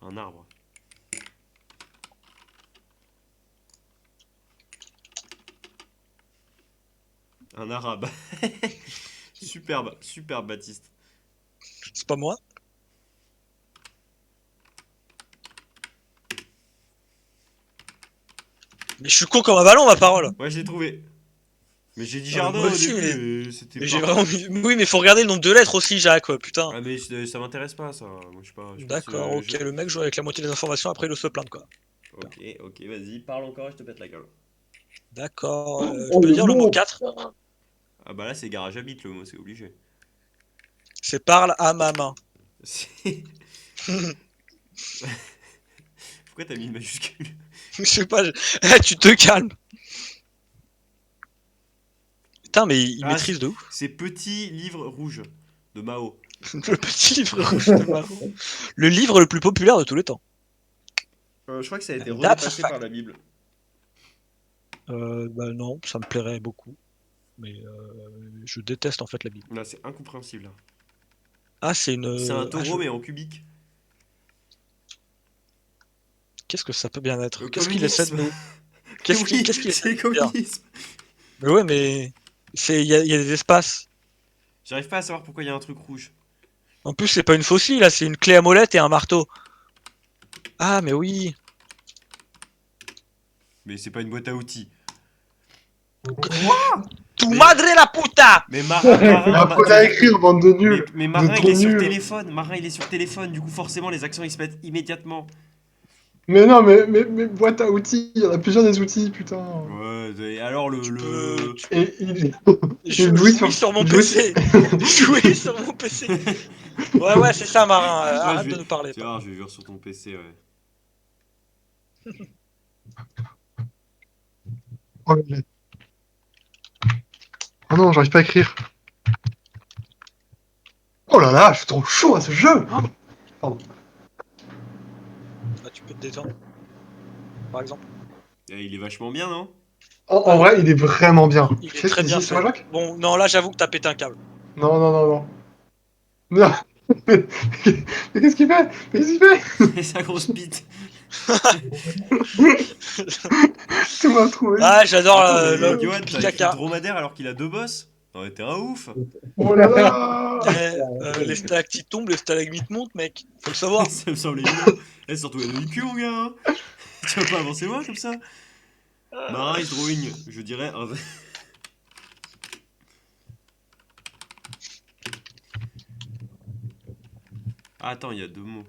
Un arbre. Un arabe. Superbe, superbe Baptiste. C'est pas moi. Mais je suis con comme un ballon, ma parole. Ouais, je l'ai trouvé. Mais j'ai dit Ah, jardin moi au aussi, début et c'était Mais pas. j'ai vraiment Oui, mais faut regarder le nombre de lettres aussi, Jacques, putain. Ah, mais ça m'intéresse pas ça. Moi je sais pas. Je pense, D'accord, ok, le mec joue avec la moitié des informations, après il doit se plaindre quoi. Ok, ok, vas-y, parle encore et je te pète la gueule. D'accord, je Oh, peux dire le mot mot. 4? Ah bah là c'est garage à bite le mot, c'est obligé. C'est parle à ma main. C'est- Pourquoi t'as mis une majuscule? Je sais pas, Eh, tu te calmes. Putain, mais il Ah, maîtrise de ouf. C'est Petit Livre Rouge de Mao. Le petit livre rouge de Marot. Le livre le plus populaire de tous les temps. Je crois que ça a été That's redépassé a fact. par la Bible. Bah non, ça me plairait beaucoup. Mais je déteste en fait la Bible. Là c'est incompréhensible. Là. Ah, c'est une. C'est un ah, taureau mais en cubique. Qu'est-ce que ça peut bien être? Le Qu'est-ce qu'il essaie de nous. Qu'est-ce Oui, qu'il essaie c'est de nous dire? communisme. Mais ouais, mais. Il y a des espaces. J'arrive pas à savoir pourquoi il y a un truc rouge. En plus, c'est pas une faucille là, c'est une clé à molette et un marteau. Ah, mais oui. Mais c'est pas une boîte à outils. Tu madre la puta! Mais Marin, Apprenez à écrire, bande de nuls. mais Vous Marin, êtes il est trop sur nuls. téléphone. Marin, il est sur téléphone. Du coup, forcément, les accents, ils se mettent immédiatement. Mais non, mais boîte à outils, il y en a plusieurs des outils, putain. Ouais, et alors le... Et il Je jouit jouis sur mon il jouit PC. Jouis sur mon PC. Ouais, c'est ça, Marin. Ouais, Arrête de nous parler. Tu vois, je vais jouer sur ton PC, ouais. Oh, oh non, j'arrive pas à écrire. Oh là là, je suis trop chaud à ce jeu. Ah, tu peux te détendre. Par exemple. Et il est vachement bien, non? En vrai, il est vraiment bien. Il est Qu'est-ce très que bien tu dis, fait. ça va, Jacques? Bon, non, là, j'avoue que t'as pété un câble. Non, non, non, non. Non. Mais qu'est-ce qu'il fait? Mais qu'est-ce qu'il fait? Et sa grosse bite. Tu m'as trouvé. Ah, j'adore Attends, mais le Johan, pipi t'as écrit caca. dromadaire alors qu'il a 2 boss? Non, mais t'es un ouf. Oh là là. Les stalactites tombent, les stalagmites montent, mec. Faut le savoir. Ça me semble évident. Et surtout, il y a du cul, mon gars. Hein. Tu vas pas avancer loin comme ça. Marin is drawing, je dirais. Ah, attends, il y a 2 mots.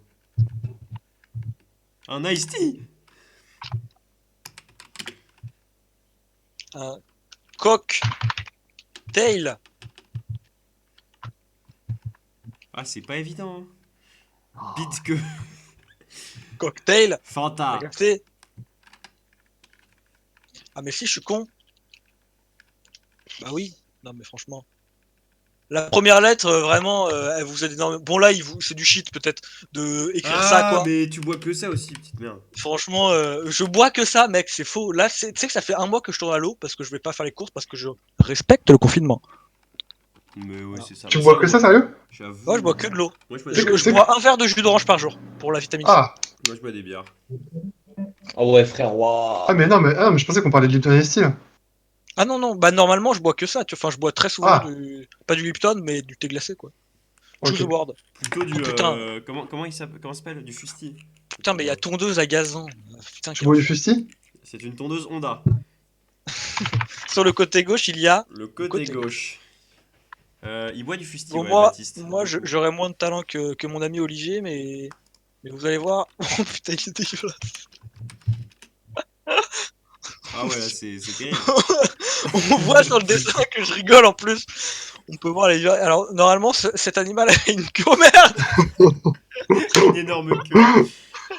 Un iced tea. Cocktail. Ah, c'est pas évident. Hein. Bite que. Cocktail. Fanta. T'as capté? Ah, mais si, je suis con. Bah oui. Non, mais franchement. La première lettre, vraiment, elle vous aide énormément. Bon, là, c'est du shit, peut-être, de écrire ça, Ah, quoi. mais tu bois que ça aussi, petite merde. Franchement, je bois que ça, mec, c'est faux. Là, tu sais que ça fait un mois que je tourne à l'eau parce que je vais pas faire les courses parce que je respecte le confinement. Mais ouais, c'est ça. Tu Bah, bois que ça, sérieux? J'avoue. Moi, je bois que de l'eau. Moi, je bois C'est des que- Je bois un verre de jus d'orange par jour pour la vitamine C. Ah. Moi, je bois des bières. Ah ouais, frère, waouh. Ah, mais je pensais qu'on parlait de Lipton Ice Tea, là. Ah non, non, bah normalement, je bois que ça. Enfin, je bois très souvent Ah. pas du Lipton, mais du thé glacé, quoi. Choose Ok. the word. Plutôt du. Oh, putain. Comment il s'appelle? Comment ça s'appelle? Du fusti. Putain, mais il y a tondeuse à gazon. Putain, Tu quel bois du enfer. fusti? C'est une tondeuse Honda. Sur le côté gauche, il y a. Le côté Côté gauche. Il boit du fusti, Bon, ouais, moi, Baptiste. j'aurais moins de talent que mon ami Olivier, mais vous allez voir. Oh putain, il est dégueulasse. Ah ouais, là, c'est terrible. On voit sur le dessin que je rigole en plus. On peut voir les. Alors, normalement, cet animal a une queue. Oh merde! Une énorme queue.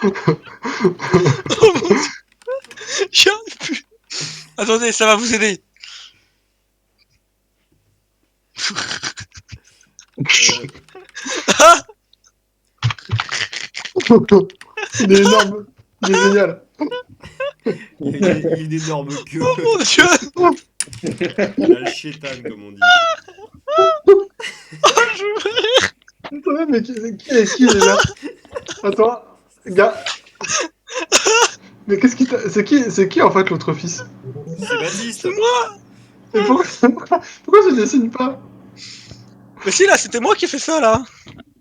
Oh mon dieu! J'y arrive plus. Attendez, ça va vous aider. Euh, Il est énorme. Il est génial. il y a une énorme queue. Oh mon dieu! La chétane, comme on dit. Attends, mais qui est là? Attends, gars. Mais qu'est-ce qui t'a... C'est qui en fait l'autre fils? C'est Baptiste. C'est moi! Et pourquoi tu dessines pas? Mais si, là, c'était moi qui ai fait ça, là.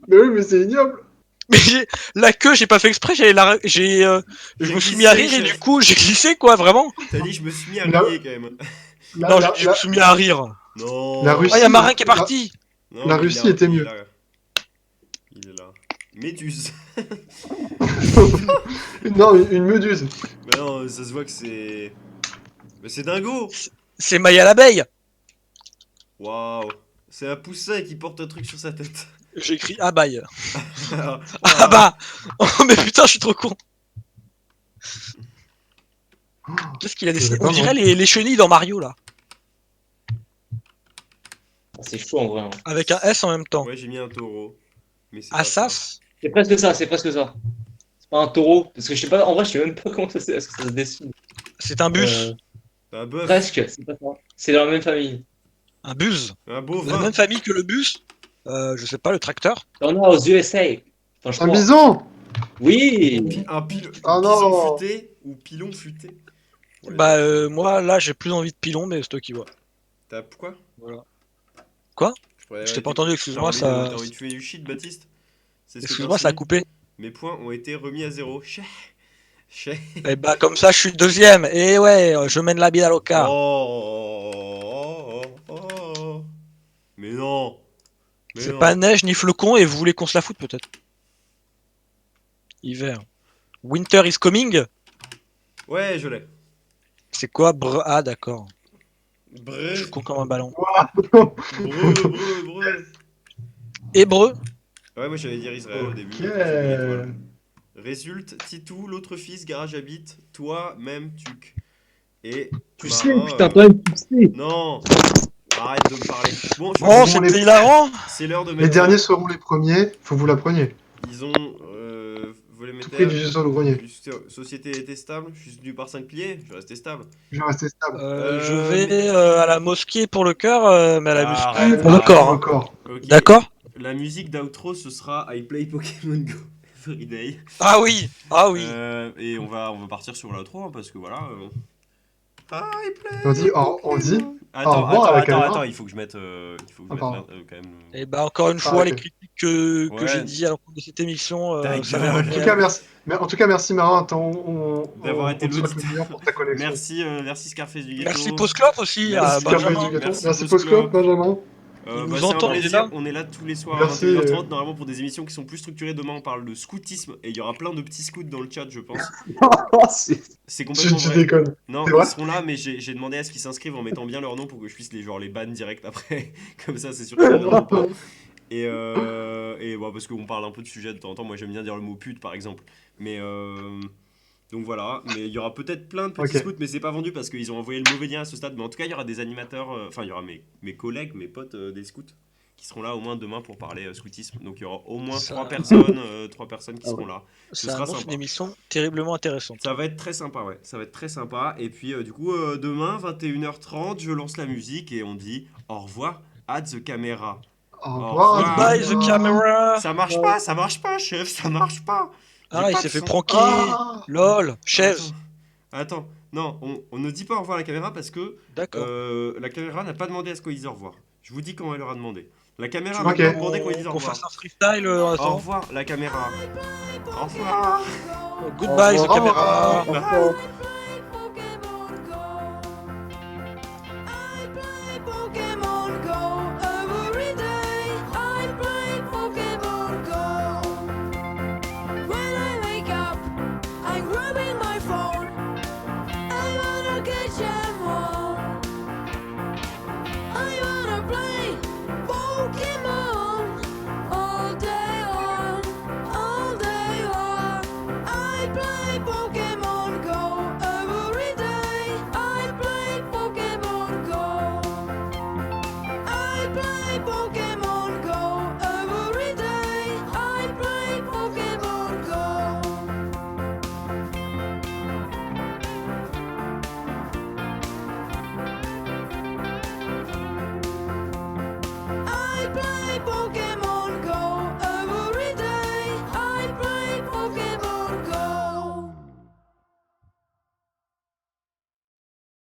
Mais oui, mais c'est ignoble. Mais la queue, j'ai pas fait exprès, je me suis mis à rire et du coup, j'ai glissé, quoi, vraiment. T'as dit, je me suis mis à La- rier quand même. Non, je me suis mis à rire. Non. La Russie- Ah, y'a Marin qui est parti. Non, La mais Russie il est- était il est mieux. là. Il est là. Méduse. Non, une méduse. Bah non, ça se voit que c'est. Mais c'est dingo. C'est Maya l'abeille. Waouh. C'est un poussin qui porte un truc sur sa tête. J'ai écrit abaye. Ah, Ah bah. Oh, mais putain, je suis trop con. Qu'est-ce qu'il a dessiné? pas, On dirait moi. les chenilles dans Mario, là. C'est chaud en vrai. Hein. Avec un S en même temps. Ouais, j'ai mis un taureau. Mais c'est pas ça. Assas. C'est presque ça, c'est presque ça. C'est pas un taureau, parce que je sais pas, en vrai, je sais même pas comment ça, est-ce que ça se dessine. C'est un bus. Un bœuf. Presque, c'est pas ça. C'est dans la même famille. Un bus. Un La bovin. même famille que le bus. Je sais pas, le tracteur. T'en as aux USA. Enfin, je Un crois. bison. Oui. Un Ah pison non. futé ou pilon futé. Ouais, Bah, moi, là, j'ai plus envie de pilon, mais c'est toi qui vois. T'as pourquoi? Voilà. Quoi? pourrais Je t'ai pas arrêter. entendu, excuse-moi, T'as ça. envie de fumer du shit, Baptiste? C'est ce que Excuse-moi, ça a t'insinues? coupé. Mes points ont été remis à zéro. Chais. Et bah, comme ça, je suis deuxième. Et ouais, je mène la bille à l'oca. Oh, oh, oh, non. Mais C'est non. pas neige ni flocon et vous voulez qu'on se la foute peut-être. Hiver. Winter is coming. Ouais, je l'ai. C'est quoi Ah d'accord. Je Bref. suis con comme un ballon. Breu. Hébreu. Ouais, moi j'allais dire Israël au début. Ok. J'ai mis l'étoile. Résulte, Titou, l'autre fils, garage habite, toi, même, tuc. Et Tu Marin, sais, putain, toi même, tu sais. Non, arrête de me parler. Bon, je Oh, pense que bon, c'était les- hilarant. c'est l'heure de Les mettre. derniers seront les premiers, faut que vous la preniez. Ils ont volé mes Tout près terres. du jeu sur le grenier. Société était stable. Je suis soutenu par 5 piliers. Je vais rester stable. Je vais rester stable. Je mais- vais à la mosquée pour le cœur, mais à la muscu Arrête, pour le arrête. corps. Hein. Encore. Ok. D'accord. La musique d'outro, ce sera I play Pokémon Go every day. Ah oui. Ah oui. Et on va partir sur l'outro hein, parce que voilà. I play On dit Pokémon. au revoir à la caméra. Attends, il faut que je mette, pardon. quand même. Et bah encore une fois, ok. les critiques que Ouais. j'ai dit à l'encontre de cette émission Ta s'avèrent gueule. En tout réelles. cas, merci. Mais en tout cas, merci Marin. D'avoir été te souhaite l'auditeur. le meilleur pour ta collection. Merci Scarface du Ghetto. Merci Postclop aussi à Merci, Merci, Benjamin. Scarface du Ghetto. Merci Postclub. Postclub, Benjamin. Il nous C'est un entend, il est plaisir. là. On est là tous les soirs Merci, à 21h30 normalement pour des émissions qui sont plus structurées. Demain on parle de scoutisme et il y aura plein de petits scouts dans le chat je pense. C'est complètement Tu vrai. déconnes. Non, C'est ils vrai seront là mais j'ai demandé à ce qu'ils s'inscrivent en mettant bien leur nom pour que je puisse les ban direct après. Comme ça c'est sûr qu'ils ne viendront pas. Et bon, parce qu'on parle un peu de sujet de temps en temps. Moi j'aime bien dire le mot pute par exemple. Mais donc voilà, mais il y aura peut-être plein de petits Ok. scouts, mais c'est pas vendu parce qu'ils ont envoyé le mauvais lien à ce stade. Mais en tout cas, il y aura des animateurs, enfin, il y aura mes collègues, mes potes des scouts qui seront là au moins demain pour parler scoutisme. Donc il y aura au moins Ça- 3 personnes qui seront là. Ce Ça sera annonce sympa. une émission terriblement intéressante. Ça va être très sympa, ouais. Ça va être très sympa. Et puis, du coup, demain, 21h30, je lance la musique et on dit au revoir à The Camera. Au revoir. revoir. Goodbye the camera. Ça marche pas, chef, ça marche pas. J'ai Ah, il pas s'est de fait son. pranker. Ah. Lol. Chef. Attends, non, on ne dit pas au revoir à la caméra parce que D'accord. la caméra n'a pas demandé à ce qu'on dise au revoir. Je vous dis quand elle leur a demandé. La caméra Tu m'a Ok. pas demandé qu'on dise au qu'on revoir. fasse un freestyle en Au attendant. revoir la caméra. Au revoir. Goodbye the Au revoir. camera. Au revoir.